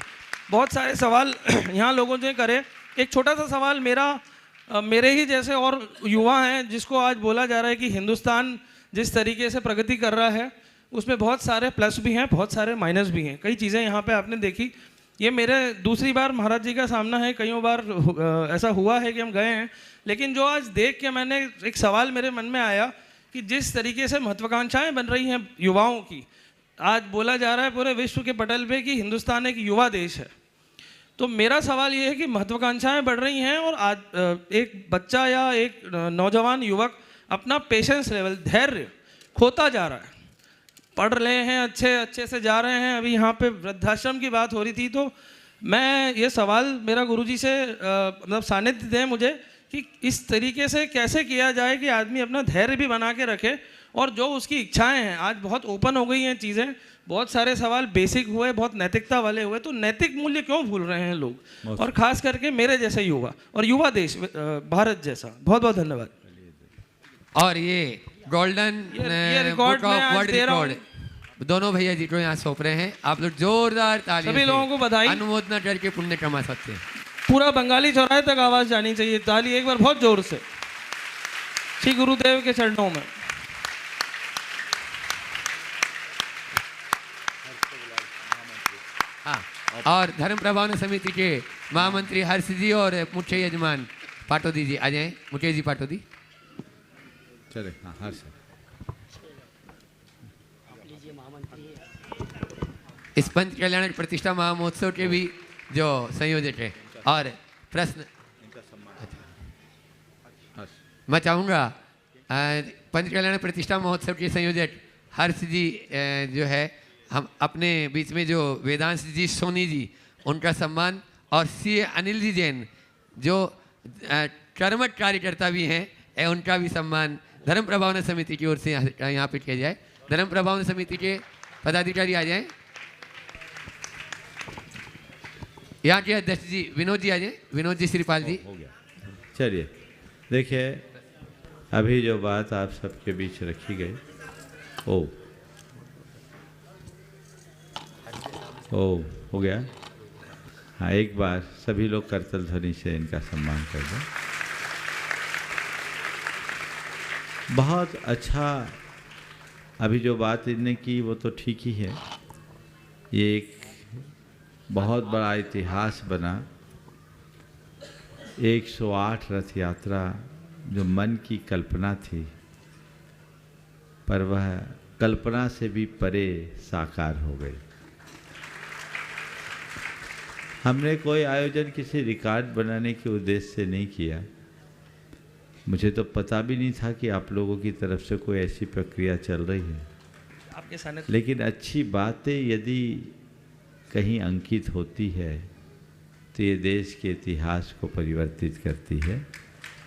बहुत सारे सवाल यहाँ लोगों ने करे। एक छोटा सा सवाल मेरे ही जैसे और युवा हैं, जिसको आज बोला जा रहा है कि हिंदुस्तान जिस तरीके से प्रगति कर रहा है उसमें बहुत सारे प्लस भी हैं, बहुत सारे माइनस भी हैं। कई चीज़ें यहाँ पे आपने देखी। ये मेरे दूसरी बार महाराज जी का सामना है, कईयों बार ऐसा हुआ है कि हम गए हैं, लेकिन जो आज देख के मैंने एक सवाल मेरे मन में आया कि जिस तरीके से महत्वाकांक्षाएँ बन रही हैं युवाओं की, आज बोला जा रहा है पूरे विश्व के पटल पे कि हिंदुस्तान एक युवा देश है। तो मेरा सवाल ये है कि महत्वाकांक्षाएँ बढ़ रही हैं, और आज एक बच्चा या एक नौजवान युवक अपना पेशेंस लेवल, धैर्य खोता जा रहा है। पढ़ रहे हैं, अच्छे से जा रहे हैं। अभी यहाँ पे वृद्धाश्रम की बात हो रही थी, तो मैं ये सवाल मेरा गुरुजी से मतलब सानिध्य दें मुझे कि इस तरीके से कैसे किया जाए कि आदमी अपना धैर्य भी बना के रखे, और जो उसकी इच्छाएं हैं, आज बहुत ओपन हो गई हैं चीज़ें, बहुत सारे सवाल बेसिक हुए, बहुत नैतिकता वाले हुए, तो नैतिक मूल्य क्यों भूल रहे हैं लोग, और ख़ास करके मेरे जैसे युवा और युवा देश भारत जैसा। बहुत बहुत धन्यवाद। और ये golden record book of world record दोनों भैया जी को यहाँ सौंप रहे हैं। आप लोग जोरदार तालियों सभी लोगों को बधाई, अनुमोदना करके पुण्य कमा सकते हैं। पूरा बंगाली चौराहे तक आवाज़ जानी चाहिए, ताली एक बार बहुत जोर से, श्री गुरुदेव के चरणों में। हाँ, और धर्म प्रभावना समिति के महामंत्री हर्ष जी और मुख्य यजमान पाटोदी जी आ जाएं। मुकेश जी पाटोदी चले। हाँ, हर्ष इस पंच कल्याण प्रतिष्ठा महामहोत्सव के भी जो संयोजक है। और प्रश्न मैं चाहूँगा पंच कल्याण प्रतिष्ठा महोत्सव के संयोजक हर्ष जी जो है, हम अपने बीच में जो वेदांश जी सोनी जी, उनका सम्मान, और सी अनिल जी जैन जो कर्मठ कार्यकर्ता भी हैं, उनका भी सम्मान धर्म प्रभावना समिति की ओर से यहाँ पे किया जाए। धर्म प्रभावना समिति के पदाधिकारी आ जाएं। यहाँ के अध्यक्ष जी विनोद जी आ जाए। विनोद जी श्रीपाल जी हो गया। चलिए, देखिए अभी जो बात आप सबके बीच रखी गई, ओ हो गया। हाँ, एक बार सभी लोग करतल ध्वनि से इनका सम्मान कर दें। बहुत अच्छा। अभी जो बात इनने की वो तो ठीक ही है। ये एक बहुत बड़ा इतिहास बना। 108 रथ यात्रा जो मन की कल्पना थी, पर वह कल्पना से भी परे साकार हो गई। हमने कोई आयोजन किसी रिकॉर्ड बनाने के उद्देश्य से नहीं किया। मुझे तो पता भी नहीं था कि आप लोगों की तरफ से कोई ऐसी प्रक्रिया चल रही है। आपके सामने लेकिन अच्छी बातें यदि कहीं अंकित होती है तो ये देश के इतिहास को परिवर्तित करती है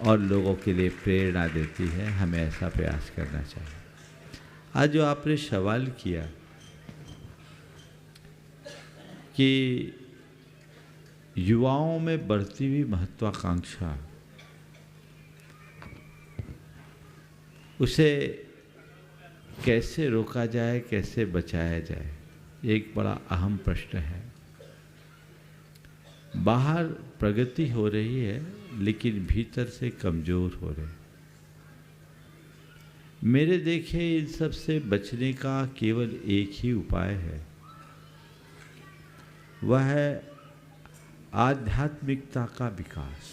और लोगों के लिए प्रेरणा देती है। हमें ऐसा प्रयास करना चाहिए। आज जो आपने सवाल किया कि युवाओं में बढ़ती हुई महत्वाकांक्षा, उसे कैसे रोका जाए, कैसे बचाया जाए, एक बड़ा अहम प्रश्न है। बाहर प्रगति हो रही है लेकिन भीतर से कमज़ोर हो रहे। मेरे देखे इन सब से बचने का केवल एक ही उपाय है, वह है आध्यात्मिकता का विकास।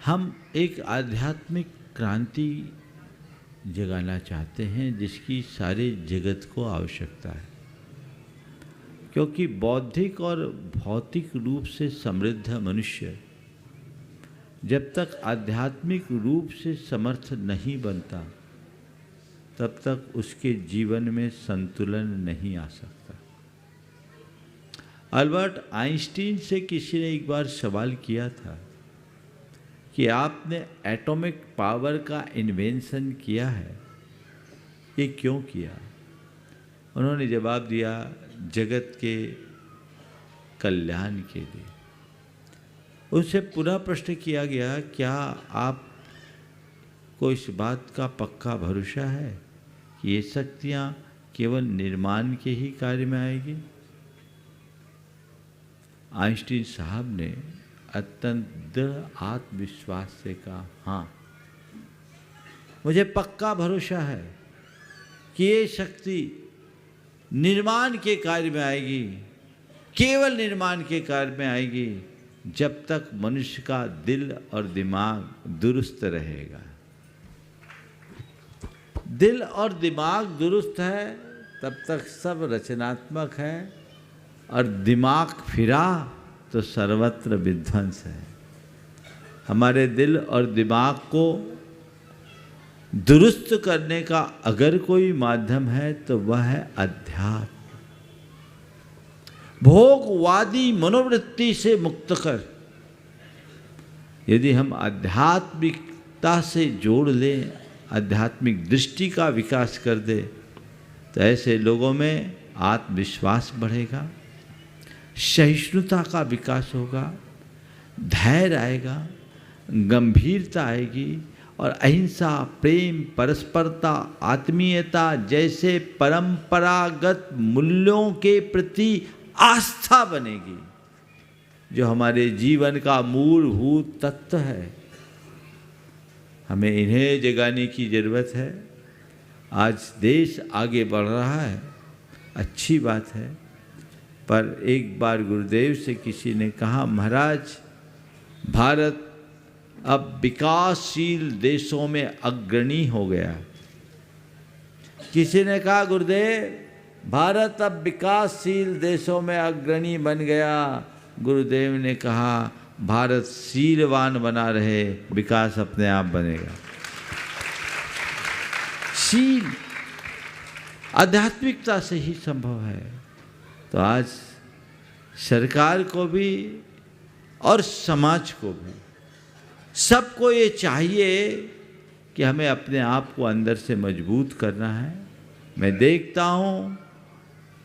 हम एक आध्यात्मिक क्रांति जगाना चाहते हैं जिसकी सारे जगत को आवश्यकता है, क्योंकि बौद्धिक और भौतिक रूप से समृद्ध मनुष्य जब तक आध्यात्मिक रूप से समर्थ नहीं बनता तब तक उसके जीवन में संतुलन नहीं आ सकता। अल्बर्ट आइंस्टीन से किसी ने एक बार सवाल किया था कि आपने एटॉमिक पावर का इन्वेंशन किया है, ये क्यों किया? उन्होंने जवाब दिया, जगत के कल्याण के लिए। उनसे पुनः प्रश्न किया गया, क्या आपको इस बात का पक्का भरोसा है कि ये शक्तियाँ केवल निर्माण के ही कार्य में आएगी? आइंस्टीन साहब ने अत्यंत दृढ़ आत्मविश्वास से कहा, हाँ, मुझे पक्का भरोसा है कि ये शक्ति निर्माण के कार्य में आएगी, केवल निर्माण के कार्य में आएगी जब तक मनुष्य का दिल और दिमाग दुरुस्त रहेगा। दिल और दिमाग दुरुस्त है तब तक सब रचनात्मक है, और दिमाग फिरा तो सर्वत्र विध्वंस है। हमारे दिल और दिमाग को दुरुस्त करने का अगर कोई माध्यम है तो वह है अध्यात्म। भोगवादी मनोवृत्ति से मुक्त कर यदि हम आध्यात्मिकता से जोड़ लें, आध्यात्मिक दृष्टि का विकास कर दे, तो ऐसे लोगों में आत्मविश्वास बढ़ेगा, सहिष्णुता का विकास होगा, धैर्य आएगा, गंभीरता आएगी, और अहिंसा, प्रेम, परस्परता, आत्मीयता जैसे परंपरागत मूल्यों के प्रति आस्था बनेगी, जो हमारे जीवन का मूलभूत तत्व है। हमें इन्हें जगाने की ज़रूरत है। आज देश आगे बढ़ रहा है, अच्छी बात है, पर एक बार गुरुदेव से किसी ने कहा, महाराज, भारत अब विकासशील देशों में अग्रणी हो गया। किसी ने कहा, गुरुदेव, भारत अब विकासशील देशों में अग्रणी बन गया। गुरुदेव ने कहा, भारत शीलवान बना रहे, विकास अपने आप बनेगा। शील आध्यात्मिकता से ही संभव है। तो आज सरकार को भी और समाज को भी, सबको ये चाहिए कि हमें अपने आप को अंदर से मजबूत करना है। मैं देखता हूँ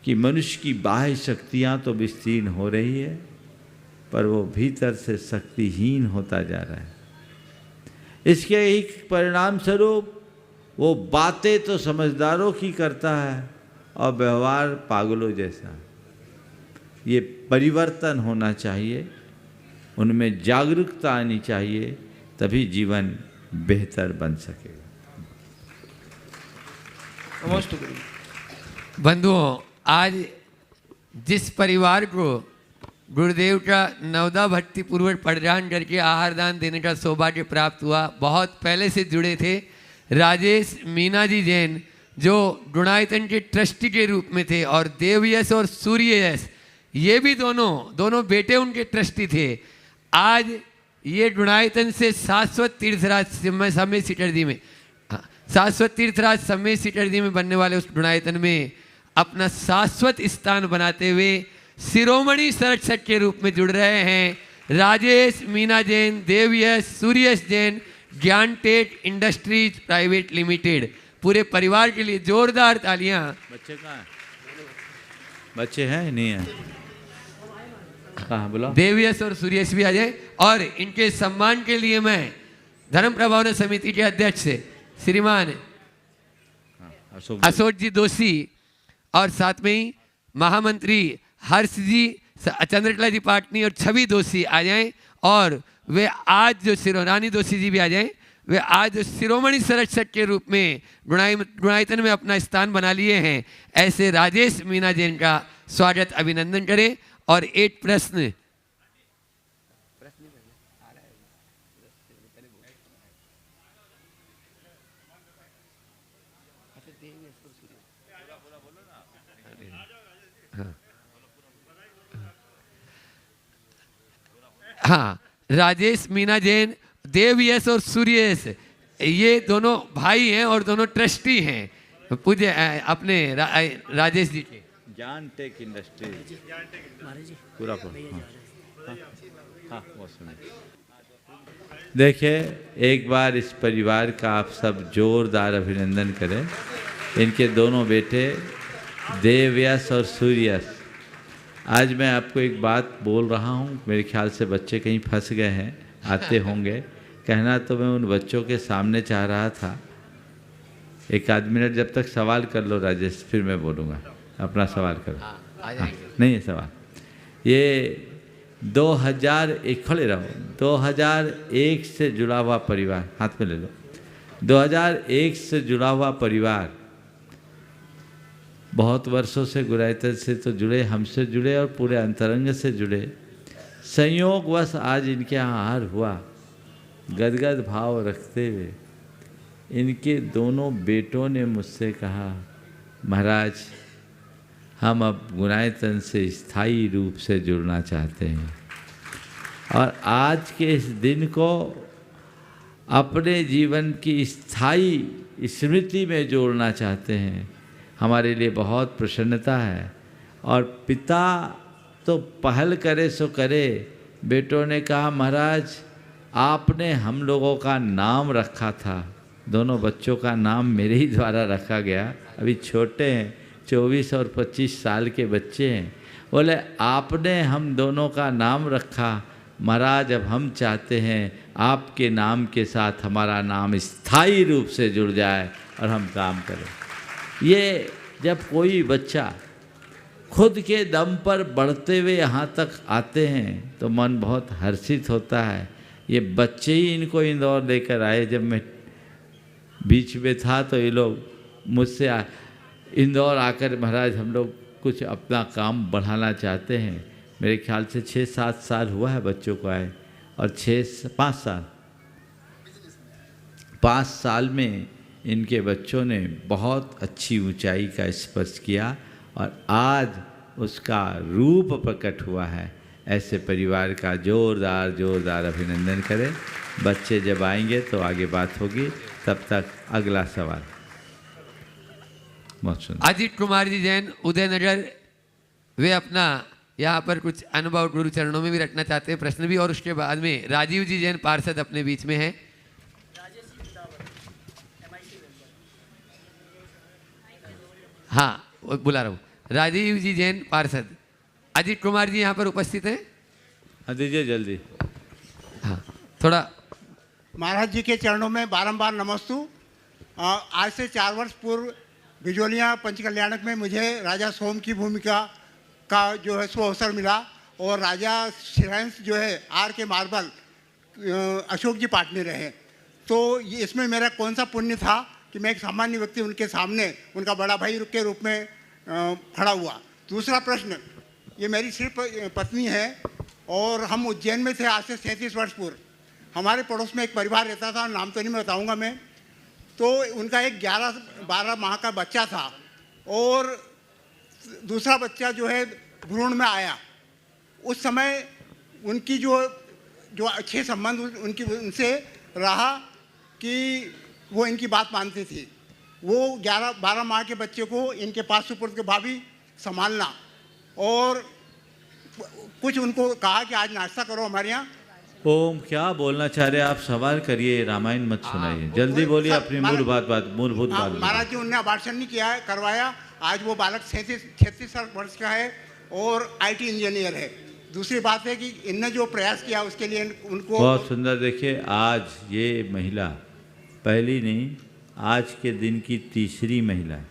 कि मनुष्य की बाह्य शक्तियाँ तो विस्तीर्ण हो रही है, पर वो भीतर से शक्तिहीन होता जा रहा है। इसके ही परिणाम स्वरूप वो बातें तो समझदारों की करता है और व्यवहार पागलों जैसा। ये परिवर्तन होना चाहिए, उनमें जागरूकता आनी चाहिए, तभी जीवन बेहतर बन सकेगा। बंधुओं, आज जिस परिवार को गुरुदेव का नवदा भक्ति पूर्वक पठदान करके आहार दान देने का सौभाग्य प्राप्त हुआ। बहुत पहले से जुड़े थे राजेश मीना जी जैन, जो गुणायतन के ट्रस्टी के रूप में थे, और देवयश और सूर्ययश ये भी दोनों बेटे उनके ट्रस्टी थे। आज ये गुणायतन से शाश्वत तीर्थराज समय सिटर्जी में शाश्वत तीर्थराज समय सिटर्जी में बनने वाले उस गुणायतन में अपना शाश्वत स्थान बनाते हुए शिरोमणि संरक्षक के रूप में जुड़ रहे हैं। राजेश मीना जैन, देवयश, सूर्ययश जैन, ज्ञान टेक इंडस्ट्रीज प्राइवेट लिमिटेड, पूरे परिवार के लिए जोरदार तालियां। बच्चे कहाँ हैं? बच्चे हैं नहीं है? कहाँ बोला? देवयश और सूर्ययश भी आ जाए। और इनके सम्मान के लिए मैं धर्म प्रभावना समिति के अध्यक्ष श्रीमान अशोक जी दोषी और साथ में ही महामंत्री हर्ष जी, चंद्रकला जी पाटनी और छवि दोषी आ जाएं। और वे आज जो रानी दोषी जी भी आ जाएं, वे आज शिरोमणि संरक्षक के रूप में गुणायतन में अपना स्थान बना लिए हैं। ऐसे राजेश मीना जैन का स्वागत अभिनंदन करें। और एक प्रश्न हाँ, राजेश मीना जैन, देवयश और सूर्ययश ये दोनों भाई हैं और दोनों ट्रस्टी हैं पूज्य अपने राजेश जी के। ज्ञान टेक इंडस्ट्री पूरा देखिए, एक बार इस परिवार का आप सब जोरदार अभिनंदन करें। इनके दोनों बेटे देवयश और सूर्ययश। आज मैं आपको एक बात बोल रहा हूँ, मेरे ख्याल से बच्चे कहीं फंस गए हैं, आते होंगे। कहना तो मैं उन बच्चों के सामने चाह रहा था। एक आध मिनट जब तक सवाल कर लो राजेश, फिर मैं बोलूँगा। अपना सवाल करो। हाँ, नहीं है सवाल। ये 2001 खड़े रहो, 2001 से जुड़ा हुआ परिवार, हाथ में ले लो। 2001 से जुड़ा हुआ परिवार बहुत वर्षों से गुरायतन से तो जुड़े, हमसे जुड़े और पूरे अंतरंग से जुड़े। संयोगवश आज इनके यहाँ आहार हुआ। गदगद भाव रखते हुए इनके दोनों बेटों ने मुझसे कहा, महाराज हम अब गुणायतन से स्थायी रूप से जुड़ना चाहते हैं और आज के इस दिन को अपने जीवन की स्थायी स्मृति में जोड़ना चाहते हैं। हमारे लिए बहुत प्रसन्नता है। और पिता तो पहल करे सो करे। बेटों ने कहा, महाराज आपने हम लोगों का नाम रखा था। दोनों बच्चों का नाम मेरे ही द्वारा रखा गया। अभी छोटे हैं, 24 और 25 साल के बच्चे हैं। बोले आपने हम दोनों का नाम रखा, महाराज अब हम चाहते हैं आपके नाम के साथ हमारा नाम स्थायी रूप से जुड़ जाए और हम काम करें। ये जब कोई बच्चा खुद के दम पर बढ़ते हुए यहाँ तक आते हैं तो मन बहुत हर्षित होता है। ये बच्चे ही इनको इंदौर लेकर आए। जब मैं बीच में था तो ये लोग मुझसे इंदौर आकर, महाराज हम लोग कुछ अपना काम बढ़ाना चाहते हैं। मेरे ख्याल से 6-7 साल हुआ है बच्चों को आए, और 5 साल में इनके बच्चों ने बहुत अच्छी ऊंचाई का स्पर्श किया और आज उसका रूप प्रकट हुआ है। ऐसे परिवार का जोरदार अभिनंदन करें। बच्चे जब आएंगे तो आगे बात होगी। तब तक अगला सवाल। अजीत कुमार जी जैन, उदयनगर, वे अपना यहाँ पर कुछ अनुभव गुरु चरणों में भी रखना चाहते हैं, प्रश्न भी। और उसके बाद में राजीव जी जैन पार्षद अपने बीच में हैं। हाँ, बुला रहा हूँ। राजीव जी जैन पार्षद। अजीत कुमार जी यहाँ पर उपस्थित हैं। हाँ दीजिए जल्दी। हाँ, थोड़ा महाराज जी के चरणों में बारंबार नमस्तु। आज से 4 वर्ष पूर्व बिजोलिया पंचकल्याणक में मुझे राजा सोम की भूमिका का जो है सो अवसर मिला, और राजा श्रेयांश जो है आर के मार्बल अशोक जी पाटनी रहे। तो ये इसमें मेरा कौन सा पुण्य था कि मैं एक सामान्य व्यक्ति उनके सामने उनका बड़ा भाई के रूप में खड़ा हुआ। दूसरा प्रश्न, ये मेरी सिर्फ पत्नी है और हम उज्जैन में थे आज से 37 वर्ष पूर्व। हमारे पड़ोस में एक परिवार रहता था, नाम तो नहीं बताऊंगा मैं। तो उनका एक 11-12 माह का बच्चा था और दूसरा बच्चा जो है भ्रूण में आया। उस समय उनकी जो अच्छे संबंध उनसे रहा कि वो इनकी बात मानती थी। वो 11-12 माह के बच्चे को इनके पास सुपुर्द के भाभी संभालना, और कुछ उनको कहा कि आज नाश्ता करो हमारे यहाँ। ओम, क्या बोलना चाह रहे हैं आप? सवाल करिए, रामायण मत सुनाइए, जल्दी बोलिए अपनी मूलभूत बात। महाराज जी, उनने अबार्शन नहीं किया है, करवाया। आज वो बालक 36 वर्ष का है और IT इंजीनियर है। दूसरी बात है कि इनने जो प्रयास किया उसके लिए उनको बहुत सुंदर। देखिए, आज ये महिला पहली नहीं, आज के दिन की तीसरी महिला है।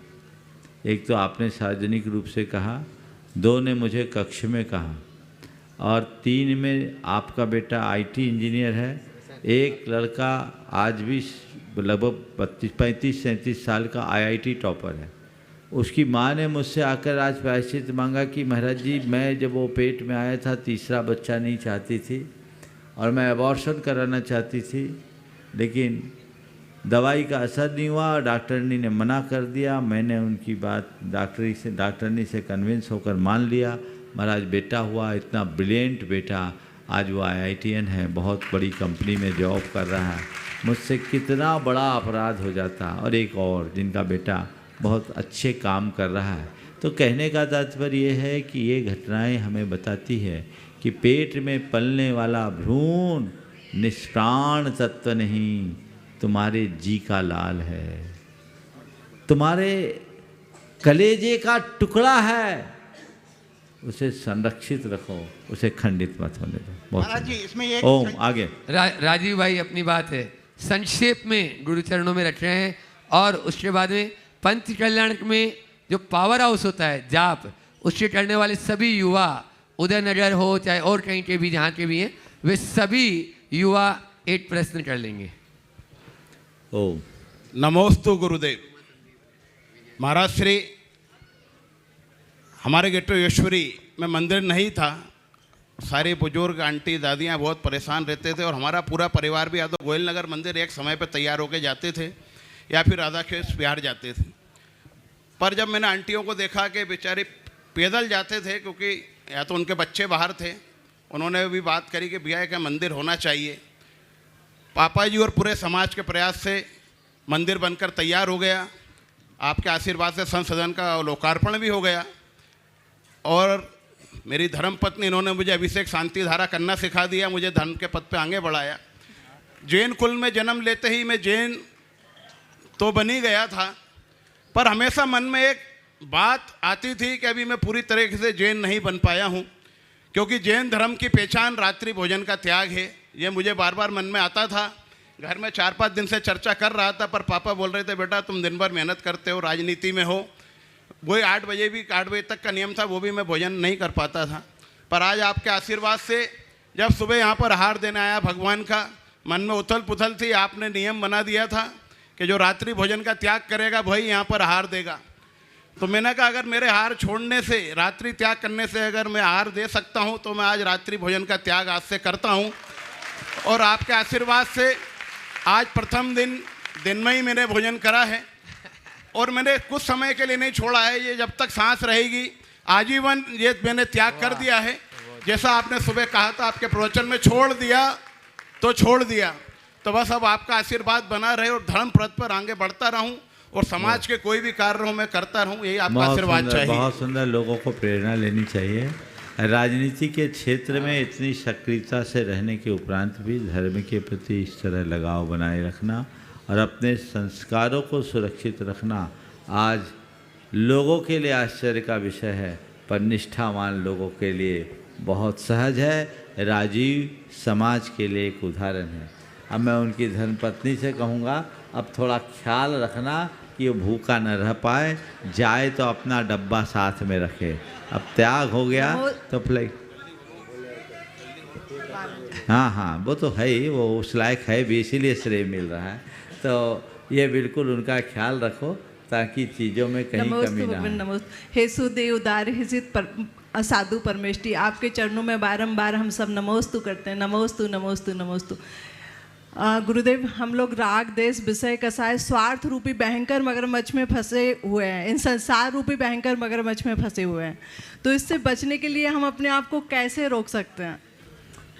एक तो आपने सार्वजनिक रूप से कहा, 2 ने मुझे कक्ष में कहा, और 3 में आपका बेटा IT इंजीनियर है। एक लड़का आज भी लगभग 35-37 साल का IIT टॉपर है। उसकी माँ ने मुझसे आकर आज प्रायश्चित मांगा कि महाराज जी, मैं जब वो पेट में आया था तीसरा बच्चा नहीं चाहती थी और मैं अबॉर्शन कराना चाहती थी, लेकिन दवाई का असर नहीं हुआ और डॉक्टरनी ने मना कर दिया। मैंने उनकी बात डॉक्टरनी से कन्विंस होकर मान लिया। महाराज बेटा हुआ, इतना ब्रिलियंट बेटा। आज वो IITian है, बहुत बड़ी कंपनी में जॉब कर रहा है। मुझसे कितना बड़ा अपराध हो जाता। और एक और जिनका बेटा बहुत अच्छे काम कर रहा है। तो कहने का तात्पर्य ये है कि ये घटनाएं हमें बताती है कि पेट में पलने वाला भ्रूण निष्प्राण तत्व नहीं, तुम्हारे जी का लाल है, तुम्हारे कलेजे का टुकड़ा है। उसे संरक्षित रखो, उसे खंडित मत होने दो। महाराज जी, इसमें ये ओम, आगे। राजीव भाई अपनी बात है संक्षेप में गुरु चरणों में रख रहे हैं, और उसके बाद में पंच कल्याण में जो पावर हाउस होता है जाप, उससे करने वाले सभी युवा, उदयनगर हो चाहे और कहीं के भी जहाँ के भी हैं, वे सभी युवा एक प्रश्न कर लेंगे। ओम नमोस्तु गुरुदेव। महाराज श्री, हमारे गेटेश्वरी में मंदिर नहीं था। सारे बुजुर्ग आंटी दादियाँ बहुत परेशान रहते थे, और हमारा पूरा परिवार भी या तो गोयल नगर मंदिर एक समय पर तैयार होकर जाते थे या फिर राधा कृष्ण बिहार जाते थे। पर जब मैंने आंटियों को देखा कि बेचारे पैदल जाते थे, क्योंकि या तो उनके बच्चे बाहर थे, उन्होंने भी बात करी कि भैया का मंदिर होना चाहिए। पापा जी और पूरे समाज के प्रयास से मंदिर बनकर तैयार हो गया। आपके आशीर्वाद से संसदन का लोकार्पण भी हो गया। और मेरी धर्मपत्नी, इन्होंने मुझे अभिषेक शांति धारा करना सिखा दिया, मुझे धर्म के पद पे आगे बढ़ाया। जैन कुल में जन्म लेते ही मैं जैन तो बन ही गया था, पर हमेशा मन में एक बात आती थी कि अभी मैं पूरी तरीके से जैन नहीं बन पाया हूँ, क्योंकि जैन धर्म की पहचान रात्रि भोजन का त्याग है। ये मुझे बार बार मन में आता था। घर में 4-5 दिन से चर्चा कर रहा था, पर पापा बोल रहे थे बेटा तुम दिन भर मेहनत करते हो, राजनीति में हो। वही 8 बजे तक का नियम था, वो भी मैं भोजन नहीं कर पाता था। पर आज आपके आशीर्वाद से जब सुबह यहाँ पर आहार देने आया भगवान का, मन में उथल पुथल थी। आपने नियम बना दिया था कि जो रात्रि भोजन का त्याग करेगा वही यहाँ पर आहार देगा। तो मैंने कहा अगर मेरे आहार छोड़ने से, रात्रि त्याग करने से अगर मैं आहार दे सकता हूँ तो मैं आज रात्रि भोजन का त्याग आज से करता हूँ। और आपके आशीर्वाद से आज प्रथम दिन में ही मैंने भोजन करा है, और मैंने कुछ समय के लिए नहीं छोड़ा है। ये जब तक सांस रहेगी आजीवन ये मैंने त्याग कर दिया है। जैसा आपने सुबह कहा था आपके प्रवचन में, छोड़ दिया तो छोड़ दिया। तो बस अब आपका आशीर्वाद बना रहे और धर्म पथ पर आगे बढ़ता रहूं, और समाज के कोई भी कार्य हो मैं करता रहूं, यही आपका आशीर्वाद चाहिए। बहुत सुंदर। लोगों को प्रेरणा लेनी चाहिए। राजनीति के क्षेत्र में इतनी सक्रियता से रहने के उपरांत भी धर्म के प्रति इस तरह लगाव बनाए रखना और अपने संस्कारों को सुरक्षित रखना आज लोगों के लिए आश्चर्य का विषय है, पर निष्ठावान लोगों के लिए बहुत सहज है। राजीव समाज के लिए एक उदाहरण है। अब मैं उनकी धर्मपत्नी से कहूँगा, अब थोड़ा ख्याल रखना कि वो भूखा न रह पाए, जाए तो अपना डब्बा साथ में रखे। अब त्याग हो गया तो फ्लाइट, हाँ वो तो है ही, वो उस लायक है भी, इसीलिए श्रेय मिल रहा है। तो ये बिल्कुल उनका ख्याल रखो ताकि चीज़ों में कहीं कमी ना हो। हे सुदेव उदार हिजित साधु परमेष्ठी, आपके चरणों में बारंबार हम सब नमोस्तु करते हैं, नमोस्तु नमोस्तु नमोस्तु। गुरुदेव, हम लोग राग देश विषय कसाय स्वार्थ रूपी भयंकर मगरमच्छ में फंसे हुए हैं, इन संसार रूपी भयंकर मगरमच्छ में फंसे हुए हैं, तो इससे बचने के लिए हम अपने आप को कैसे रोक सकते हैं?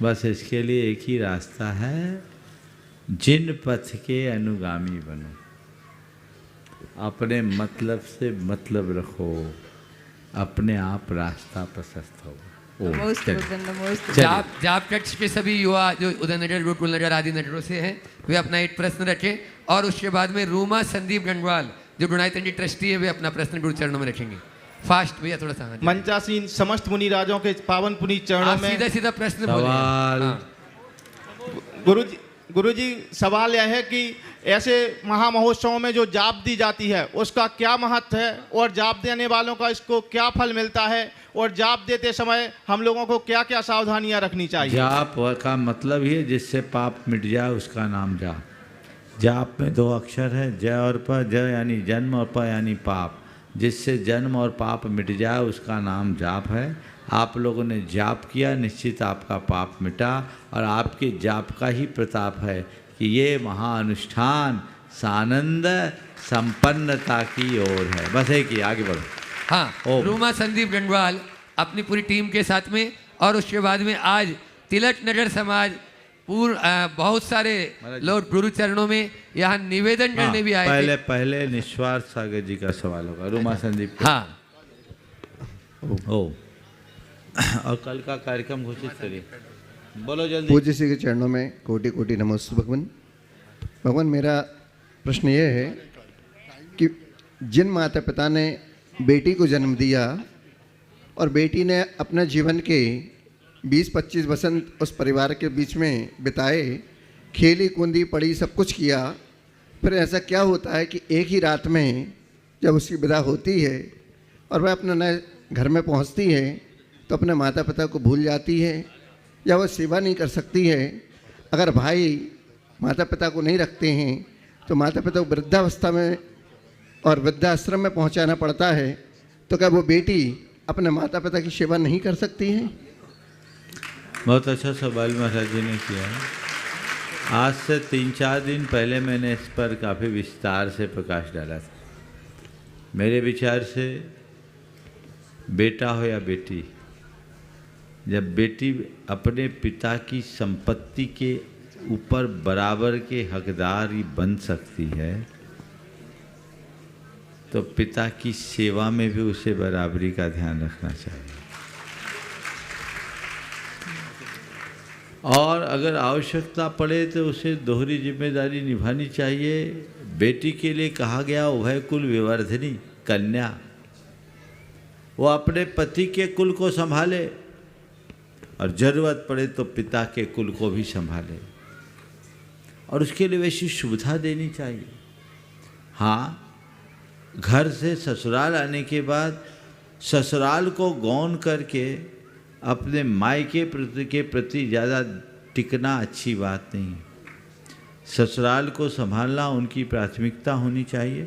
बस इसके लिए एक ही रास्ता है, जिन पथ के अनुगामी बनो, अपने मतलब से मतलब रखो, अपने आप रास्ता प्रशस्त हो। जाप कक्ष के सभी युवा जो उदय नगर, गोकुल नगर आदि नगरों से हैं, वे अपना एक प्रश्न रखें और उसके बाद में रूमा संदीप गंगवाल जो गुणायतन ट्रस्टी है, वे अपना प्रश्न गुरु चरणों में रखेंगे। फास्ट भैया, थोड़ा सा। मंचासीन समस्त मुनि राजों के पावन पुनीत चरणों में सीधा सीधा प्रश्न बोलिए। गुरुजी, सवाल यह है कि ऐसे महामहोत्सवों में जो जाप दी जाती है उसका क्या महत्व है और जाप देने वालों का इसको क्या फल मिलता है, और जाप देते समय हम लोगों को क्या क्या सावधानियां रखनी चाहिए? जाप का मतलब ही है जिससे पाप मिट जाए उसका नाम जाप। जाप में 2 अक्षर है, ज और प। ज यानी जन्म और प यानी पाप। जिससे जन्म और पाप मिट जाए उसका नाम जाप है। आप लोगों ने जाप किया, निश्चित आपका पाप मिटा, और आपके जाप का ही प्रताप है कि ये महाअनुष्ठान सानंद संपन्नता की ओर है। बस एक ही, आगे बढ़ो। हाँ, रूमा संदीप गंगवाल अपनी पूरी टीम के साथ में, और उसके बाद में आज तिलक नगर समाज बहुत सारे लोग गुरु चरणों में यहाँ निवेदन करने भी आए थे। पहले निस्वार्थ सागर जी का सवाल होगा, रूमा संदीप। हाँ, और कल का कार्यक्रम घोषित करिए, बोलो जल्दी। पूज्य श्री के चरणों में कोटि कोटि नमस्ते। भगवान, मेरा प्रश्न ये है कि जिन माता पिता ने बेटी को जन्म दिया और बेटी ने अपना जीवन के 20-25 वसंत उस परिवार के बीच में बिताए, खेली कूदी पढ़ी, सब कुछ किया, फिर ऐसा क्या होता है कि एक ही रात में जब उसकी विदा होती है और वह अपने नए घर में पहुंचती है तो अपने माता पिता को भूल जाती है या वह सेवा नहीं कर सकती है। अगर भाई माता पिता को नहीं रखते हैं तो माता पिता को वृद्धावस्था में और वृद्धाश्रम में पहुंचाना पड़ता है, तो क्या वो बेटी अपने माता पिता की सेवा नहीं कर सकती है? बहुत अच्छा सवाल महाराज जी ने किया है। आज से 3-4 दिन पहले मैंने इस पर काफ़ी विस्तार से प्रकाश डाला था। मेरे विचार से बेटा हो या बेटी, जब बेटी अपने पिता की संपत्ति के ऊपर बराबर के हकदार ही बन सकती है तो पिता की सेवा में भी उसे बराबरी का ध्यान रखना चाहिए। और अगर आवश्यकता पड़े तो उसे दोहरी जिम्मेदारी निभानी चाहिए। बेटी के लिए कहा गया उभय कुल विवर्धिनी कन्या, वो अपने पति के कुल को संभाले और ज़रूरत पड़े तो पिता के कुल को भी संभाले, और उसके लिए वैसी सुविधा देनी चाहिए। हाँ, घर से ससुराल आने के बाद ससुराल को गौन करके अपने मायके के प्रति ज़्यादा टिकना अच्छी बात नहीं है। ससुराल को संभालना उनकी प्राथमिकता होनी चाहिए,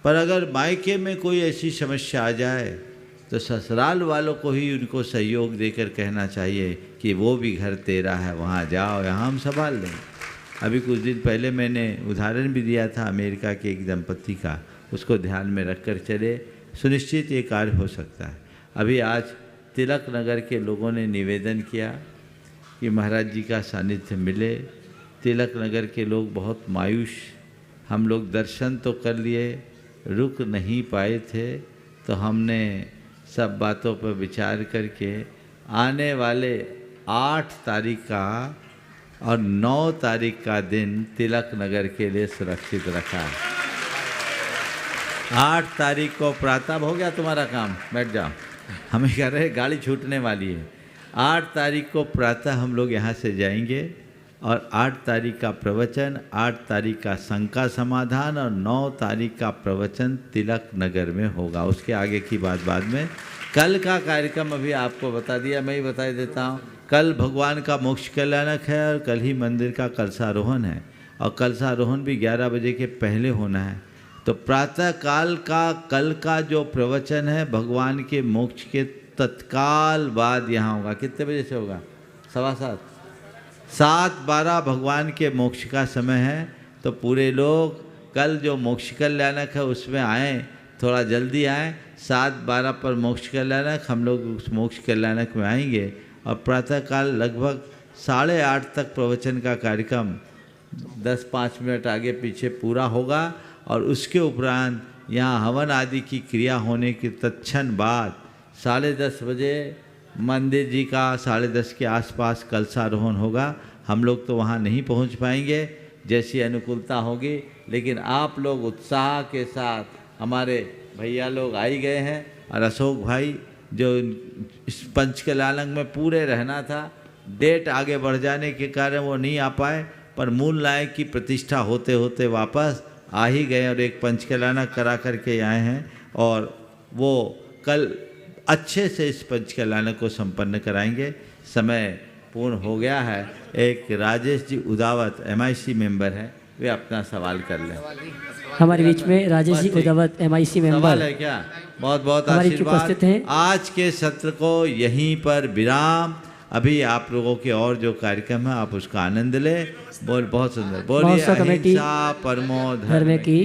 पर अगर मायके में कोई ऐसी समस्या आ जाए तो ससुराल वालों को ही उनको सहयोग देकर कहना चाहिए कि वो भी घर तेरा है, वहाँ जाओ, यहाँ हम संभाल लेंगे। अभी कुछ दिन पहले मैंने उदाहरण भी दिया था अमेरिका के एक दंपति का, उसको ध्यान में रखकर चले, सुनिश्चित ये कार्य हो सकता है। अभी आज तिलक नगर के लोगों ने निवेदन किया कि महाराज जी का सानिध्य मिले। तिलक नगर के लोग बहुत मायूस, हम लोग दर्शन तो कर लिए, रुक नहीं पाए थे, तो हमने सब बातों पर विचार करके आने वाले 8 तारीख का और 9 तारीख का दिन तिलक नगर के लिए सुरक्षित रखा है। 8 तारीख को प्रातः हो गया तुम्हारा काम, बैठ जाओ, हमें कह रहे गाड़ी छूटने वाली है। 8 तारीख को प्रातः हम लोग यहाँ से जाएंगे और 8 तारीख का प्रवचन, 8 तारीख का शंका समाधान और 9 तारीख का प्रवचन तिलक नगर में होगा। उसके आगे की बात बाद में। कल का कार्यक्रम अभी आपको बता दिया, मैं ही बता देता हूँ। कल भगवान का मोक्ष कल्याणक है और कल ही मंदिर का कलशारोहण है, और कलशारोहण भी 11 बजे के पहले होना है। तो प्रातः काल का कल का जो प्रवचन है भगवान के मोक्ष के तत्काल बाद यहाँ होगा। कितने बजे से होगा? 7:15 7:12 भगवान के मोक्ष का समय है। तो पूरे लोग कल जो मोक्ष कल्याणक है उसमें आएँ, थोड़ा जल्दी आएँ। 7:12 पर मोक्ष कल्याणक, हम लोग उस मोक्ष कल्याणक में आएंगे और प्रातःकाल लगभग 8:30 तक प्रवचन का कार्यक्रम 10-5 मिनट आगे पीछे पूरा होगा और उसके उपरांत यहाँ हवन आदि की क्रिया होने के तत्क्षण बाद 10:30 बजे मंदिर जी का 10:30 के आसपास कलशारोहण होगा। हम लोग तो वहाँ नहीं पहुँच पाएंगे, जैसी अनुकूलता होगी, लेकिन आप लोग उत्साह के साथ, हमारे भैया लोग आ ही गए हैं और अशोक भाई जो इस पंचकल्याणक में पूरे रहना था, डेट आगे बढ़ जाने के कारण वो नहीं आ पाए, पर मूल नायक की प्रतिष्ठा होते होते वापस आ ही गए और एक पंचकल्याणक करा करके आए हैं और वो कल अच्छे से इस पंचकल्याणक को संपन्न कराएंगे। समय पूर्ण हो गया है। एक राजेश जी उदावत MIC मेंबर हैं, वे अपना सवाल कर लें। हमारे बीच में राजेश जी उदावत MIC मेंबर सवाल है क्या? बहुत बहुत आशीर्वाद। आज के सत्र को यहीं पर विराम। अभी आप लोगों के और जो कार्यक्रम है आप उसका आनंद लें। बहुत सुंदर बोलिए। अहिंसा परमो धर्म की।